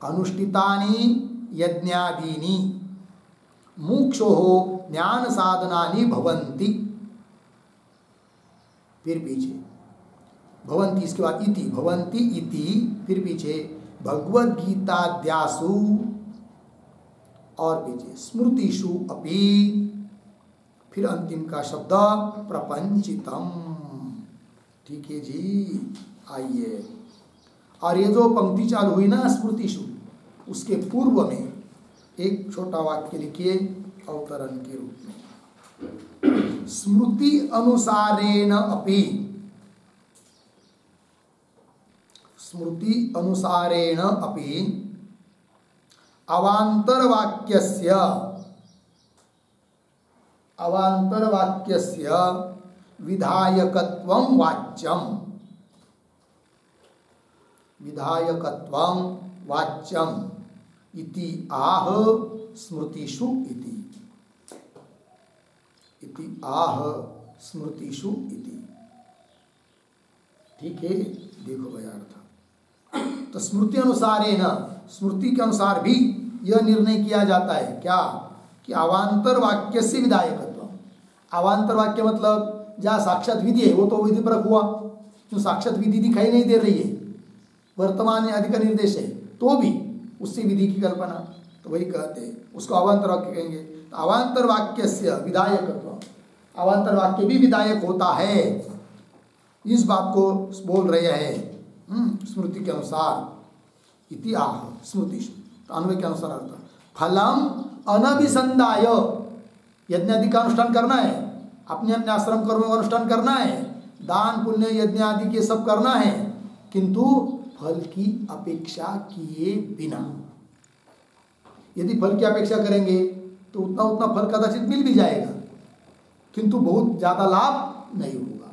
अनुष्ठितानि यज्ञादीनि मुमुक्षोः ज्ञान साधनानि भवन्ति, फिर पीछे भवन्ति, इसके बाद इति, भवन्ति इति, फिर पीछे भगवद्गीताद्यासु और पीछे स्मृतिषु अपि, फिर अंतिम का शब्द प्रपंचितम। ठीक है जी, आइए। और ये जो पंक्ति चालू हुई ना स्मृतिषु, उसके पूर्व में एक छोटा वाक्य लिखिए अवतरण के रूप में। स्मृति अनुसारेण अपि, स्मृति अनुसारेण अपि अवांतरवाक्यस्य, अवांतरवाक्यस्य विधायकत्वं वाच्यम, विधायकत्वं वाच्यम इति आह स्मृतिषु इति, इति आह स्मृतिषु इति। ठीक है, देखो भाई अर्थ। तो स्मृति अनुसारेण, स्मृति के अनुसार भी यह निर्णय किया जाता है क्या, कि अवांतर वाक्य से विधायकत्व। अवांतर वाक्य मतलब जहाँ साक्षात विधि है वो तो विधि परक हुआ, जो साक्षात विधि दिखाई नहीं दे रही है, वर्तमान अधिक निर्देश है, तो भी उससे विधि की कल्पना, तो वही कहते हैं, उसको अवांतर वाक्य कहेंगे। तो अवांतर वाक्य से विधायकत्व, अवांतर वाक्य भी विधायक होता है, इस बात को बोल रहे हैं स्मृति के अनुसार। इति आह स्मृतिषु, तो अन्वय के अनुसार अर्थ। फलम अनभिसंधाय, यज्ञादि का अनुष्ठान करना है, अपने अपने आश्रम कर्मों का अनुष्ठान करना है, दान पुण्य यज्ञ आदि के सब करना है, किंतु फल की अपेक्षा किए बिना। यदि फल की अपेक्षा करेंगे तो उतना उतना फल कदाचित मिल भी जाएगा, किंतु बहुत ज़्यादा लाभ नहीं होगा।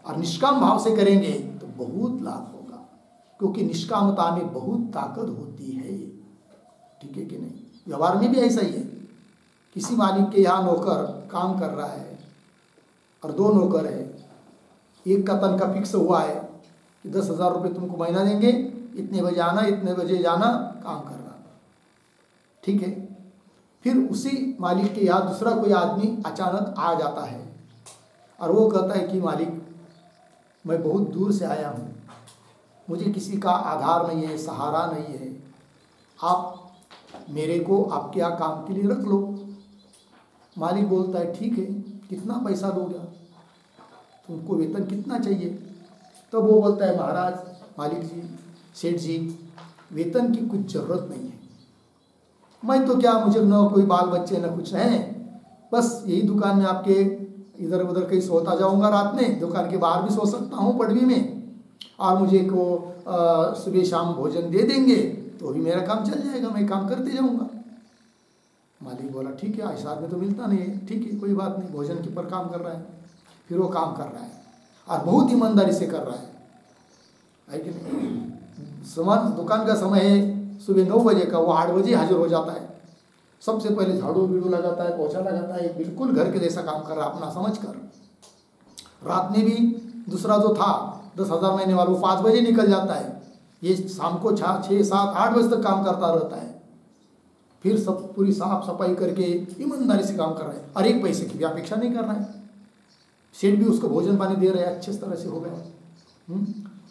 और निष्काम भाव से करेंगे तो बहुत लाभ होगा, क्योंकि निष्कामता में बहुत ताकत होती है। ठीक है कि नहीं? व्यवहार में भी ऐसा ही है। किसी मालिक के यहाँ नौकर काम कर रहा है और 2 नौकर है, एक का तनख्वाह फिक्स हुआ है कि 10,000 रुपये तुमको महीना देंगे, इतने बजे आना, इतने बजे जाना, काम करना। ठीक है, फिर उसी मालिक के यहाँ दूसरा कोई आदमी अचानक आ जाता है और वो कहता है कि मालिक मैं बहुत दूर से आया हूँ, मुझे किसी का आधार नहीं है, सहारा नहीं है, आप मेरे को आपके यहाँ काम के लिए रख लो। मालिक बोलता है ठीक है, कितना पैसा दोगे, तुमको वेतन कितना चाहिए? तो वो बोलता है महाराज, मालिक जी, सेठ जी, वेतन की कुछ ज़रूरत नहीं है, मैं तो क्या, मुझे न कोई बाल बच्चे न कुछ हैं, बस यही दुकान में आपके इधर उधर कहीं सोता जाऊंगा, रात में दुकान के बाहर भी सो सकता हूँ पड़वी में, और मुझे को सुबह शाम भोजन दे देंगे तो भी मेरा काम चल जाएगा, मैं काम करते जाऊँगा। मालिक बोला ठीक है, ऐसा आदमी तो मिलता नहीं है, ठीक है कोई बात नहीं, भोजन के ऊपर काम कर रहा है। फिर वो काम कर रहा है और बहुत ईमानदारी से कर रहा है कि नहीं? सामान दुकान का समय है सुबह 9 बजे का, वो 8 बजे हाजिर हो जाता है। सबसे पहले झाड़ू बीड़ू लगाता है, पोछा लगाता है, बिल्कुल घर के जैसा काम कर रहा है अपना समझ कर। रात में भी दूसरा जो था 10,000 महीने वाला, वो 5 बजे निकल जाता है, ये शाम को 6, 7, 8 बजे तक काम करता रहता है। फिर सब पूरी साफ सफाई करके ईमानदारी से काम कर रहा है और एक पैसे की भी अपेक्षा नहीं कर रहा है। सेठ भी उसको भोजन पानी दे रहे, अच्छे तरह से हो गया।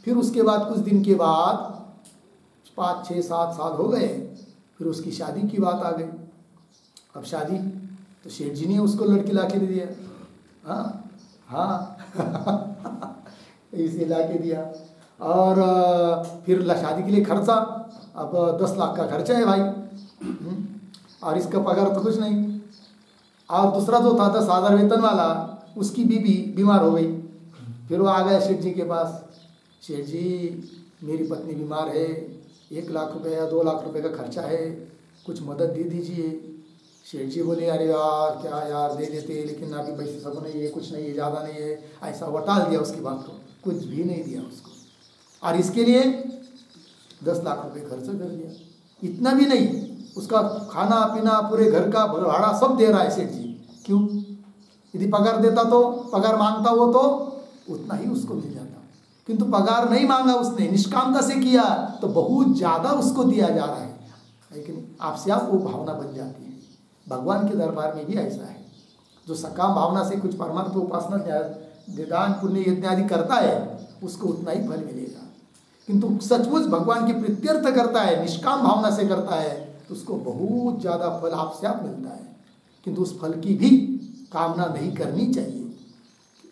फिर उसके बाद कुछ दिन के बाद 5, 6, 7 साल हो गए, फिर उसकी शादी की बात आ गई। अब शादी तो सेठ जी ने उसको लड़की ला के दे दिया। हाँ इसे ला के दिया। और फिर शादी के लिए खर्चा, अब 10 लाख का खर्चा है भाई, और इसका पगार तो कुछ नहीं। और दूसरा जो था 10,000 वेतन वाला, उसकी बीबी बीमार हो गई। फिर वो आ गया सेठ जी के पास, सेठ जी मेरी पत्नी बीमार है, 1 लाख रुपये या 2 लाख रुपये का खर्चा है, कुछ मदद दे दीजिए। सेठ जी बोले अरे यार क्या यार दे देते, लेकिन अभी पैसे सब नहीं है, कुछ नहीं है, ज़्यादा नहीं है। ऐसा वो टाल दिया उसकी बात को, कुछ भी नहीं दिया उसको, और इसके लिए 10 लाख रुपये खर्च कर दिया। इतना भी नहीं, उसका खाना पीना पूरे घर का भाड़ा सब दे रहा है सेठ जी। क्यों? यदि पगार देता तो, पगार मांगता वो तो उतना ही उसको मिल जाता, किंतु पगार नहीं मांगा उसने, निष्कामता से किया तो बहुत ज़्यादा उसको दिया जा रहा है। लेकिन आपसे आप वो भावना बन जाती है। भगवान के दरबार में भी ऐसा है, जो सकाम भावना से कुछ परमार्थ उपासना दान पुण्य यज्ञ आदि करता है, उसको उतना ही फल मिलेगा। किंतु सचमुच भगवान की प्रीत्यर्थ करता है, निष्काम भावना से करता है, तो उसको बहुत ज़्यादा फल आपसे आप मिलता है। किंतु उस फल की भी कामना नहीं करनी चाहिए,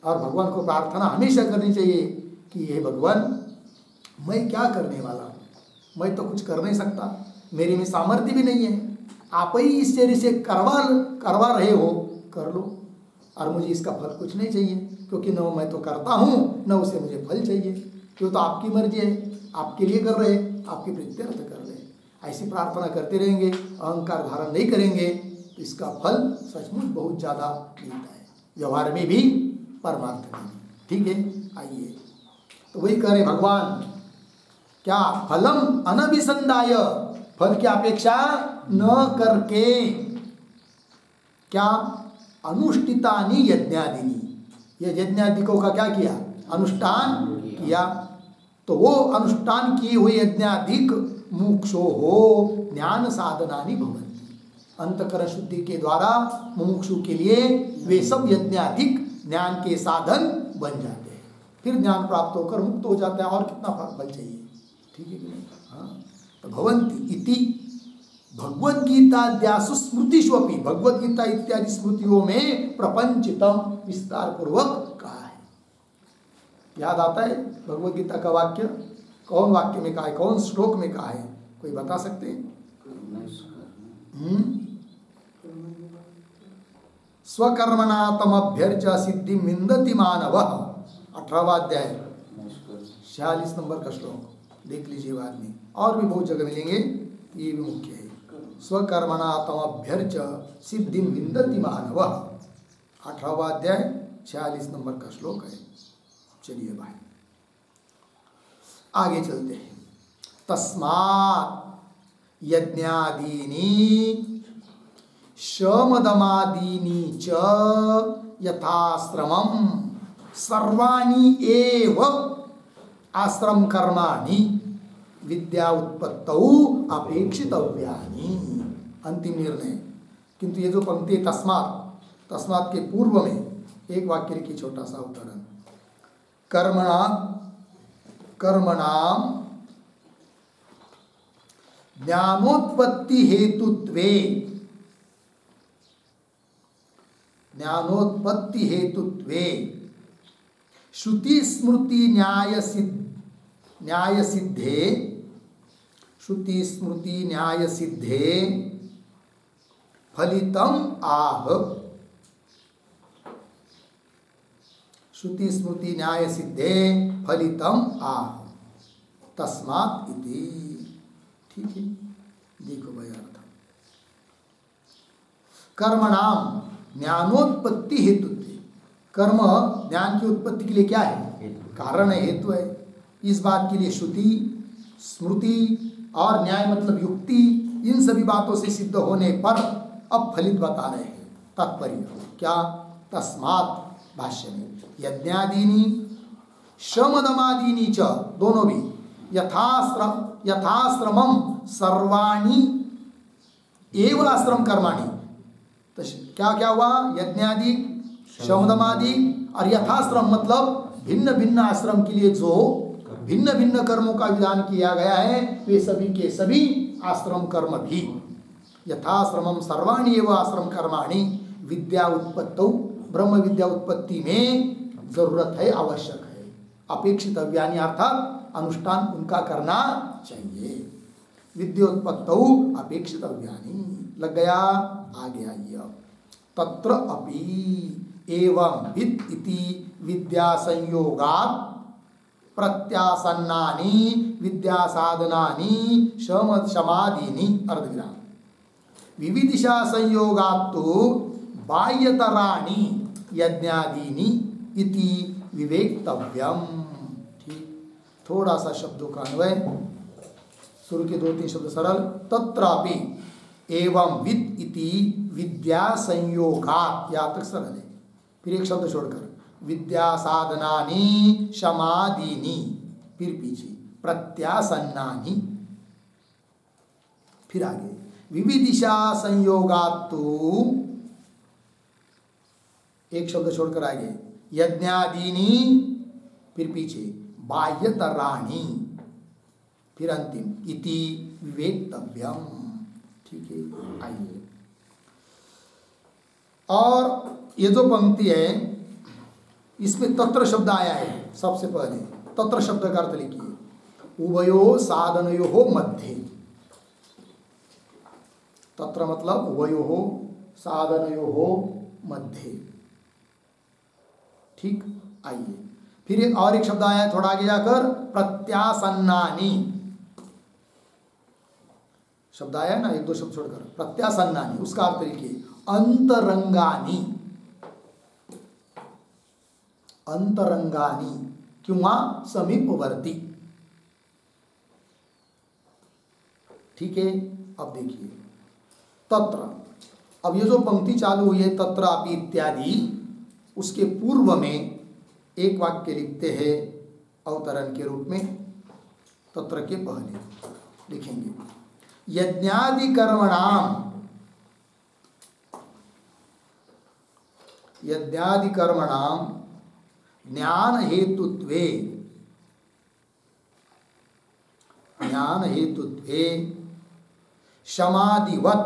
और भगवान को प्रार्थना हमेशा करनी चाहिए कि हे भगवान, मैं क्या करने वाला हूँ, मैं तो कुछ कर नहीं सकता, मेरे में सामर्थ्य भी नहीं है, आप ही इस शरीर से करवा रहे हो, कर लो, और मुझे इसका फल कुछ नहीं चाहिए, क्योंकि न मैं तो करता हूँ, न उसे मुझे फल चाहिए, क्यों तो आपकी मर्जी है, आपके लिए कर रहे, आपकी प्रीत्यर्थ कर रहे। ऐसी प्रार्थना करते रहेंगे, अहंकार धारण नहीं करेंगे, तो इसका फल सचमुच बहुत ज़्यादा मिलता है, व्यवहार में भी परमार्थ में भी। ठीक है, आइए तो वही कह रहे भगवान, क्या फलम अनभिसंदाय, फल की अपेक्षा न करके, क्या अनुष्ठितानि यज्ञादिनी, ये यज्ञादिकों का क्या किया, अनुष्ठान किया, तो वो अनुष्ठान किए हुए यज्ञाधिक मुमुक्षो हो ज्ञान साधनानि भवन्ति, अंतःकरण शुद्धि के द्वारा मुमुक्षु के लिए वे सब यज्ञाधिक ज्ञान के साधन बन जाते हैं, फिर ज्ञान प्राप्त होकर मुक्त हो जाता है, और कितना फल चाहिए। ठीक है कि नहीं? हाँ, तो भवन्ति इति भगवद्गीताद्यासु स्मृतिषु अपि, भगवद्गीता इत्यादि स्मृतियों में प्रपंचितम विस्तार पूर्वक कहा है। याद आता है भगवद्गीता का वाक्य, कौन वाक्य में कहा है, कौन श्लोक में कहा है, कोई बता सकते हैं? स्वकर्मणा तमभ्यर्च सिद्धि मिंदति मानव, 18वां अध्याय 46 नंबर का श्लोक देख लीजिए बाद में, और भी बहुत जगह मिलेंगे, ये भी मुख्य है। स्वकर्मणा तमभ्यर्च सिद्धि विंदति मानव, 18वां अध्याय 46 नंबर का श्लोक है। चलिए भाई आगे चलते हैं। तस्मात् यज्ञादीनि शमदमादीनि च यथाश्रमं सर्वाणि एव आश्रम कर्माणि विद्या उत्पत्तौ अपेक्षितव्यानि, अंतिम निर्णय। किंतु ये जो पंक्ति तस्मात्, तस्मात् के पूर्व में एक वाक्य लिखी, छोटा सा उदाहरण, कर्मणाम ज्ञानोत्पत्ति हेतुत्वे, ज्ञानोत्पत्ति हेतुत्वे श्रुति स्मृति न्याय सिद्धे, श्रुति स्मृति न्याय सिद्धे फलितम आह, श्रुति स्मृति न्याय सिद्धे फलितम आह तस्मात् इति। ठीक है, देखो भाई अर्थ, कर्मणाम ज्ञानोत्पत्ति हेतु, कर्म ज्ञान की उत्पत्ति के लिए क्या है, कारण है, हेतु है। इस बात के लिए श्रुति स्मृति और न्याय मतलब युक्ति, इन सभी बातों से सिद्ध होने पर अब फलित बता रहे हैं। तात्पर्य क्या, तस्मात् भाष्य में यज्ञादीनि श्रमदमादीनि च, दोनों भी, यथाश्रमम सर्वाणि एव आश्रम कर्माणि, तो क्या क्या हुआ, यज्ञादि श्रमदमादि और यथाश्रम मतलब भिन्न भिन्न आश्रम के लिए जो भिन्न भिन्न कर्मों का विधान किया गया है वे सभी के सभी आश्रम कर्म भी। यथाश्रमम सर्वाणि एव आश्रम कर्माणि विद्या उत्पत्तौ, ब्रह्म विद्या उत्पत्ति में जरूरत है, आवश्यक है। अपेक्षित अव्यानि अर्थात अनुष्ठान उनका करना चाहिए। विद्योत्पत्तौ अपेक्षित अव्यानि लग गया, आगे आइए। तत्र अपि एवं विद इति विद्या संयोगात् प्रत्यासन्नानि विद्या साधनानि समाधीनि अर्धविराम। विविदिशा संयोगात्तु बाह्यतराणि यज्ञादीनि इति विवेक्तव्यम। ठीक, थोड़ा सा शब्दों का अन्वय, शुरू के 2-3 शब्द सरल। तत्रापि एवं विद इति विद्या संयोगात्, या तक सरल है। फिर एक शब्द छोड़कर विद्या साधनानि समाधीनि, फिर पीछे प्रत्यासन्नानि, फिर आगे विविदिशा संयोगात्तु, एक शब्द छोड़कर आगे यज्ञादीनि, फिर पीछे बाह्यतराणि, फिर अंतिम इति विवेक्तव्यम। ठीक है, आइए। और ये जो पंक्ति है इसमें तत्र शब्द आया है। सबसे पहले तत्र शब्द का अर्थ लिखिए, उभयो साधनयो मध्य। तत्र मतलब उभयो साधनयो मध्य। ठीक, आइए। फिर एक और एक शब्द आया है थोड़ा आगे जाकर, प्रत्यासन्नानि शब्द आया है ना, 1-2 शब्द छोड़कर प्रत्यासन्नानि, उसका अर्थ लिखिए अंतरंगानि। अंतरंगानि किंवा समीपवर्ती। ठीक है, अब देखिए तत्र, अब ये जो पंक्ति चालू हुई है तत्रापि इत्यादि, उसके पूर्व में एक वाक्य लिखते हैं अवतरण के रूप में। तत्र के पहले लिखेंगे यज्ञादि कर्मणाम, यज्ञादि कर्मणाम ज्ञान हेतुत्वे, ज्ञान हेतुत्वे समाधिवत,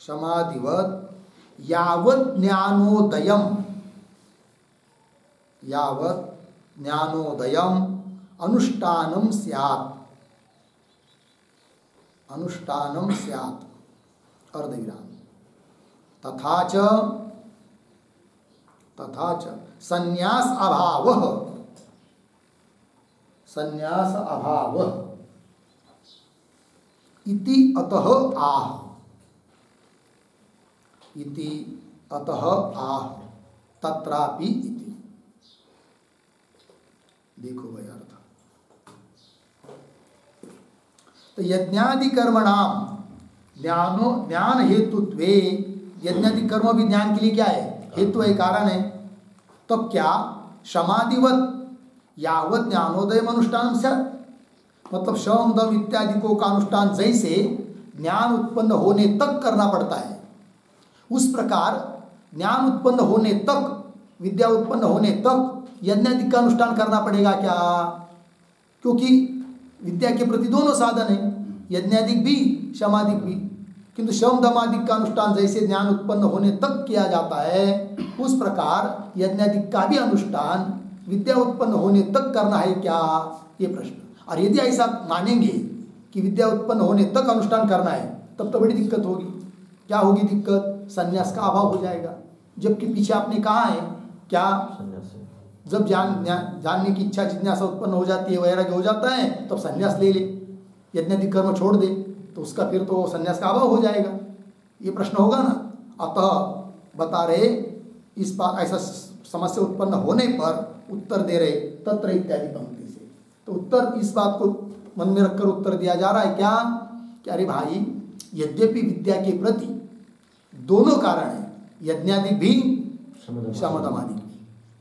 समाधिवत यावत् ज्ञानोदयम, यावत् ज्ञानोदयम अनुष्ठानम स्यात्, अनुष्ठानम स्यात् अर्धविराम। तथा च संन्यास अभावः, संन्यास अभावः इति अतः आह, इति अतः आह तत्रापि इति। देखो भाई अर्थ, तो यज्ञादि कर्मणाम ज्ञानो ज्ञान हेतुत्वे, यज्ञादि कर्म भी ज्ञान के लिए क्या है, हेतु है, कारण है। तब क्या समाधिवत यावत् ज्ञानोदय अनुष्ठान से, मतलब शम दम इत्यादि को का अनुष्ठान जैसे ज्ञान उत्पन्न होने तक करना पड़ता है, उस प्रकार ज्ञान उत्पन्न होने तक, विद्या उत्पन्न होने तक यज्ञादि का अनुष्ठान करना पड़ेगा क्या? क्योंकि विद्या के प्रति दोनों साधन है, यज्ञादिक भी समाधिक भी। किंतु शम दमादिक का अनुष्ठान जैसे ज्ञान उत्पन्न होने तक किया जाता है, उस प्रकार यज्ञादिक का भी अनुष्ठान विद्या उत्पन्न होने तक करना है क्या, ये प्रश्न। और यदि ऐसा मानेंगे कि विद्या उत्पन्न होने तक अनुष्ठान करना है, तब तो बड़ी दिक्कत होगी। क्या होगी दिक्कत? संन्यास का अभाव हो जाएगा। जबकि पीछे आपने कहा है क्या, जब जानने की इच्छा जिज्ञासा उत्पन्न हो जाती है, वैराग्य हो जाता है, तब संन्यास ले ले, यज्ञादि कर्म छोड़ दे, तो उसका फिर तो संन्यास का अभाव हो जाएगा। ये प्रश्न होगा ना। अतः बता रहे इस बात, ऐसा समस्या उत्पन्न होने पर उत्तर दे रहे तत्र इत्यादि पंक्ति से। तो उत्तर इस बात को मन में रखकर उत्तर दिया जा रहा है क्या, कि अरे भाई, यद्यपि विद्या के प्रति दोनों कारण है, यज्ञादि भी शमदमादि भी,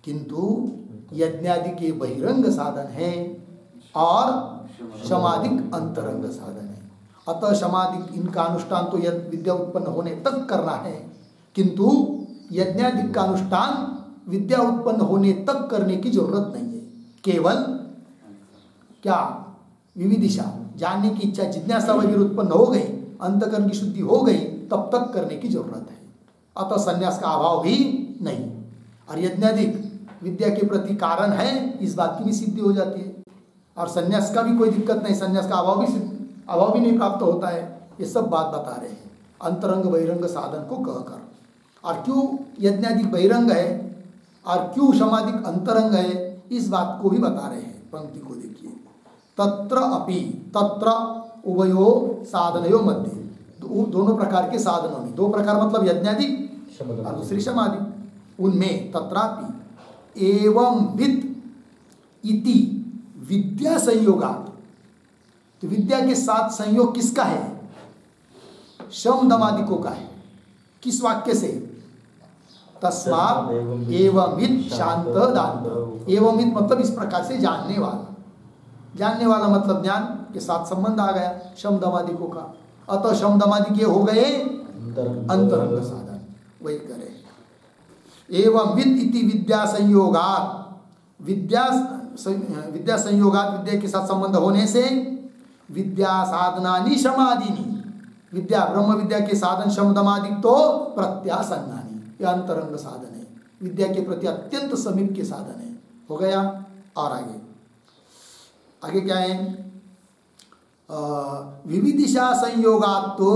किंतु यज्ञादि के बहिरंग साधन है और समाधिक अंतरंग साधन है। अतः समाधिक इनका अनुष्ठान तो यद विद्या उत्पन्न होने तक करना है, किंतु यज्ञादि का अनुष्ठान विद्या उत्पन्न होने तक करने की जरूरत नहीं है। केवल क्या विविदिशा, जानने की इच्छा, जिज्ञासा वगैरह उत्पन्न हो गई, अंतकरण की शुद्धि हो गई, तब तक करने की जरूरत है। अतः संन्यास का अभाव भी नहीं। और यज्ञाधिक विद्या के प्रति कारण है, इस बात की भी सिद्धि हो जाती है। और संन्यास का भी कोई दिक्कत नहीं, संन्यास का अभाव भी नहीं प्राप्त होता है। ये सब बात बता रहे हैं अंतरंग बहिरंग साधन को कहकर। और क्यों यज्ञाधिक बहिरंग है और क्यों समाधिक अंतरंग है, इस बात को भी बता रहे हैं। पंक्ति को देखिए, तत्र अपि, तत्र उभयो साधनयो मध्य, दोनों प्रकार के साधनों में, दो प्रकार मतलब यज्ञाधिक और दूसरी समाधि, उनमें तत्रापि एवं विद इति विद्या संयोगात, तो विद्या के साथ संयोग किसका है? शम दमादिकों का है। किस वाक्य से? तस्मात् एवं शांत दांत। एवं मतलब इस प्रकार से जानने वाला, जानने वाला मतलब ज्ञान के साथ संबंध आ गया शम दमादिकों का। अतः शम दमादि के हो गए अंतरंग साधन, वही करे। एवं विद इति विद्या संयोगात, विद्या संयोगात, विद्या के साथ संबंध होने से विद्या साधनानि समाधिनी, विद्या ब्रह्म विद्या के साधन शम दमादि तो प्रत्यासन्नानि, यह अंतरंग साधन है, विद्या के प्रति अत्यंत समीप के साधन है। हो गया। और आगे क्या है? विविदिशा संयोगात तो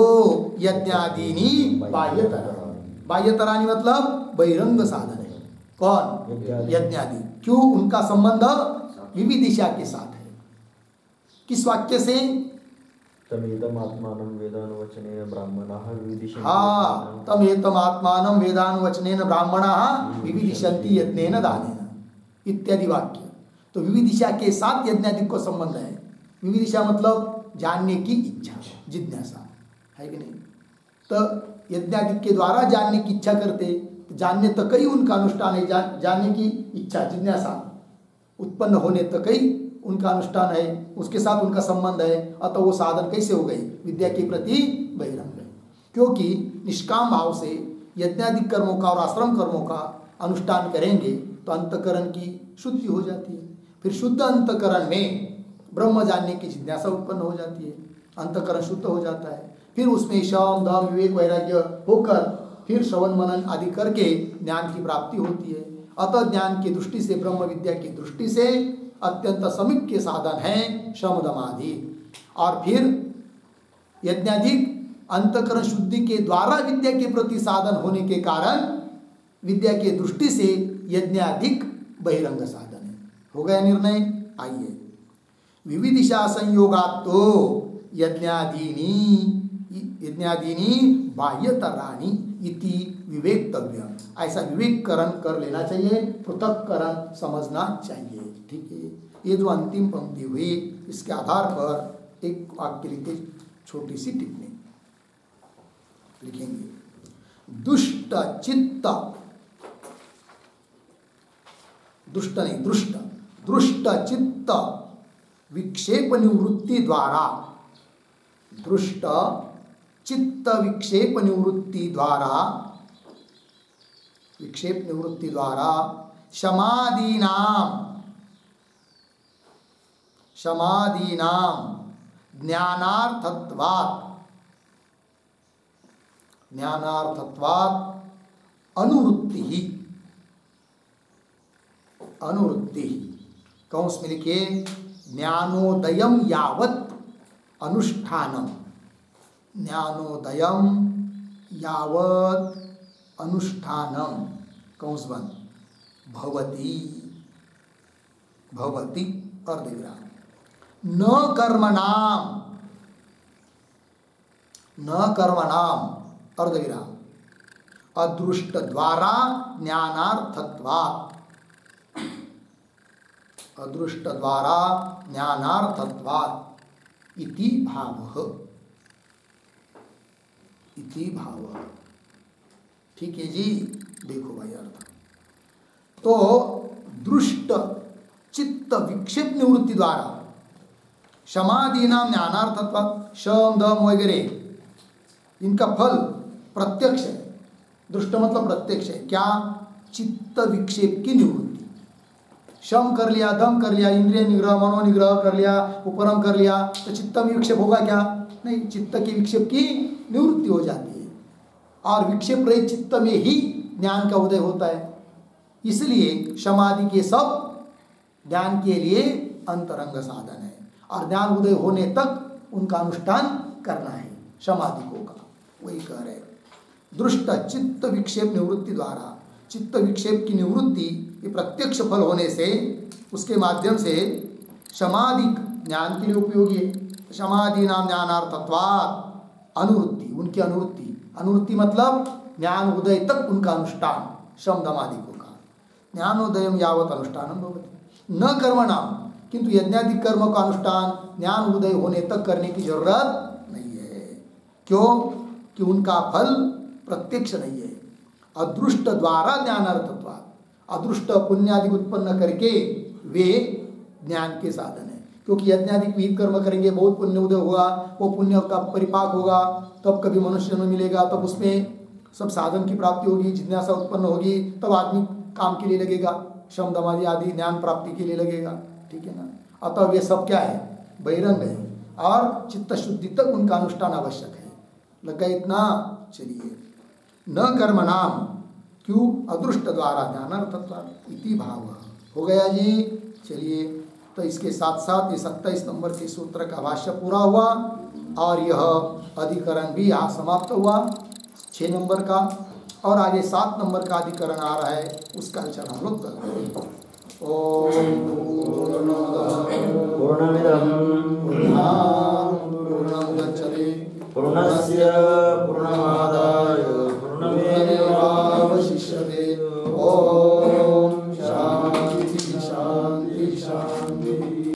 यज्ञादीनी बाह्यतराणि, बाह्यतराणि मतलब बहिरंग साधन है। कौन? यज्ञादि। क्यों? उनका संबंध विविदिशा के साथ है। किस वाक्य से? तमेतम आत्मानं वेदानुवचनेन ब्राह्मणाः विविदिशन्ति। हाँ, तमेतम आत्मानं वेदानुवचनेन ब्राह्मणाः विविदिशन्ति यज्ञेन दानेन इत्यादि वाक्य। तो विविदिशा के साथ यज्ञादि को संबंध है। विविदिशा मतलब जानने की इच्छा, जिज्ञासा है कि नहीं? तो यज्ञादि के द्वारा जानने की इच्छा करते, जानने तक ही उनका अनुष्ठान है। जानने की इच्छा, जिज्ञासा उत्पन्न होने तक ही उनका अनुष्ठान है, उसके साथ उनका संबंध है। अतः वो साधन कैसे हो गई? विद्या के प्रति बहिरंग है। क्योंकि निष्काम भाव से यज्ञादि कर्मों का और आश्रम कर्मों का अनुष्ठान करेंगे तो अंतकरण की शुद्धि हो जाती है। फिर शुद्ध अंतकरण में ब्रह्म जानने की जिज्ञासा उत्पन्न हो जाती है, अंतकरण शुद्ध हो जाता है। फिर उसमें शम दम विवेक वैराग्य होकर फिर श्रवण मनन आदि करके ज्ञान की प्राप्ति होती है। अतः ज्ञान की दृष्टि से, ब्रह्म विद्या की दृष्टि से अत्यंत समीप के साधन हैं शम दम आदि। और फिर यज्ञाधिक अंतकरण शुद्धि के द्वारा विद्या के प्रति साधन होने के कारण विद्या के दृष्टि से यज्ञाधिक बहिरंग साधन है। हो गया निर्णय। आइए, विविदिशा संयोगात तो यज्ञादीनी बाह्यतराणि इति विवेक्तव्य, ऐसा विवेककरण कर लेना चाहिए, पृथक्करण समझना चाहिए। ठीक है। ये जो अंतिम पंक्ति हुई, इसके आधार पर एक वाक्य लिखे, छोटी सी टिप्पणी लिखेंगे। दुष्ट चित्त, दुष्ट नहीं दृष्ट, दृष्ट चित्त विक्षेप निवृत्ति द्वारा, दृष्ट चित्त विक्षेप निवृत्ति द्वारा, विक्षेप निवृत्ति द्वारा समाधीनाम ज्ञानार्थत्वात् अनुवृत्ति ही, अनुवृत्ति कौंस में लिखिए, ज्ञानोदयम यावत् अनुष्ठानम, ज्ञानोदयम यावत् अनुष्ठानम कौंस बंद भवति, भवति अर्धविराम, न कर्मणाम, न कर्मणाम अर्धविराम, अदृष्ट द्वारा ज्ञानार्थत्वात्, अदृष्ट द्वारा ज्ञानार्थत्वात् इति भावः, इति भावः। ठीक है जी। देखो भाई अर्थ, तो दृष्ट चित्त विक्षेप निवृत्ति द्वारा समाधि नाम ज्ञानार्थत्वात्, शम दम वगैरह इनका फल प्रत्यक्ष है, दृष्ट मतलब प्रत्यक्ष है। क्या? चित्त विक्षेप की निवृत्ति। शम कर लिया, दम कर लिया, इंद्रिय निग्रह, मनोनिग्रह कर लिया, उपरम कर लिया, तो चित्त में विक्षेप होगा क्या? नहीं, चित्त की विक्षेप की निवृत्ति हो जाती है और विक्षेप रहित चित्त में ही ज्ञान का उदय होता है। इसलिए समाधि के सब ज्ञान के लिए अंतरंग साधन है और ज्ञान उदय होने तक उनका अनुष्ठान करना है समाधि को का। वही कह रहे दृष्ट चित्त विक्षेप निवृत्ति द्वारा, चित्त विक्षेप की निवृत्ति ये प्रत्यक्ष फल होने से उसके माध्यम से समाधि ज्ञान के लिए उपयोगी है। समाधि नाम ज्ञानार्थत्वात् अनुवृत्ति, उनकी अनुवृत्ति, अनुवृत्ति मतलब ज्ञान उदय तक उनका अनुष्ठान, शम दमादि को कहा। ज्ञानोदयम यावत अनुष्ठानम भवति न कर्मणाम, किंतु यज्ञादि कर्म का अनुष्ठान ज्ञान उदय होने तक करने की जरूरत नहीं है। क्यों? कि उनका फल प्रत्यक्ष नहीं है। अदृष्ट द्वारा ज्ञानार्थत्वात्, अदृष्ट पुण्यादि उत्पन्न करके वे ज्ञान के साधन है। क्योंकि यज्ञादि विहित कर्म करेंगे, बहुत पुण्य उदय होगा, वो पुण्य का परिपाक होगा, तब कभी मनुष्य में मिलेगा, तब उसमें सब साधन की प्राप्ति होगी, जिज्ञासा उत्पन्न होगी, तब आदमी काम के लिए लगेगा, शम दमादि आदि ज्ञान प्राप्ति के लिए लगेगा। ठीक है ना? अतः वे सब क्या है? बहिरंग है और चित्त शुद्धि तक उनका अनुष्ठान आवश्यक है। लगा इतना? चलिए, न कर्म नाम, क्यों? अदृष्ट द्वारा ज्ञानार्थत्वात् इति भाव हो गया जी। चलिए, तो इसके साथ साथ ये 27 नंबर के सूत्र का भाष्य पूरा हुआ और यह अधिकरण भी यहाँ समाप्त हुआ 6 नंबर का, और आगे 7 नंबर का अधिकरण आ रहा है, उसका विचार हम लोग कर रहे हैं। ओम पूर्णमिदं पूर्णं गच्छति पूर्णस्य पूर्णमादाय पूर्णमेवावशिष्यते। ओम शांति शांति शांति।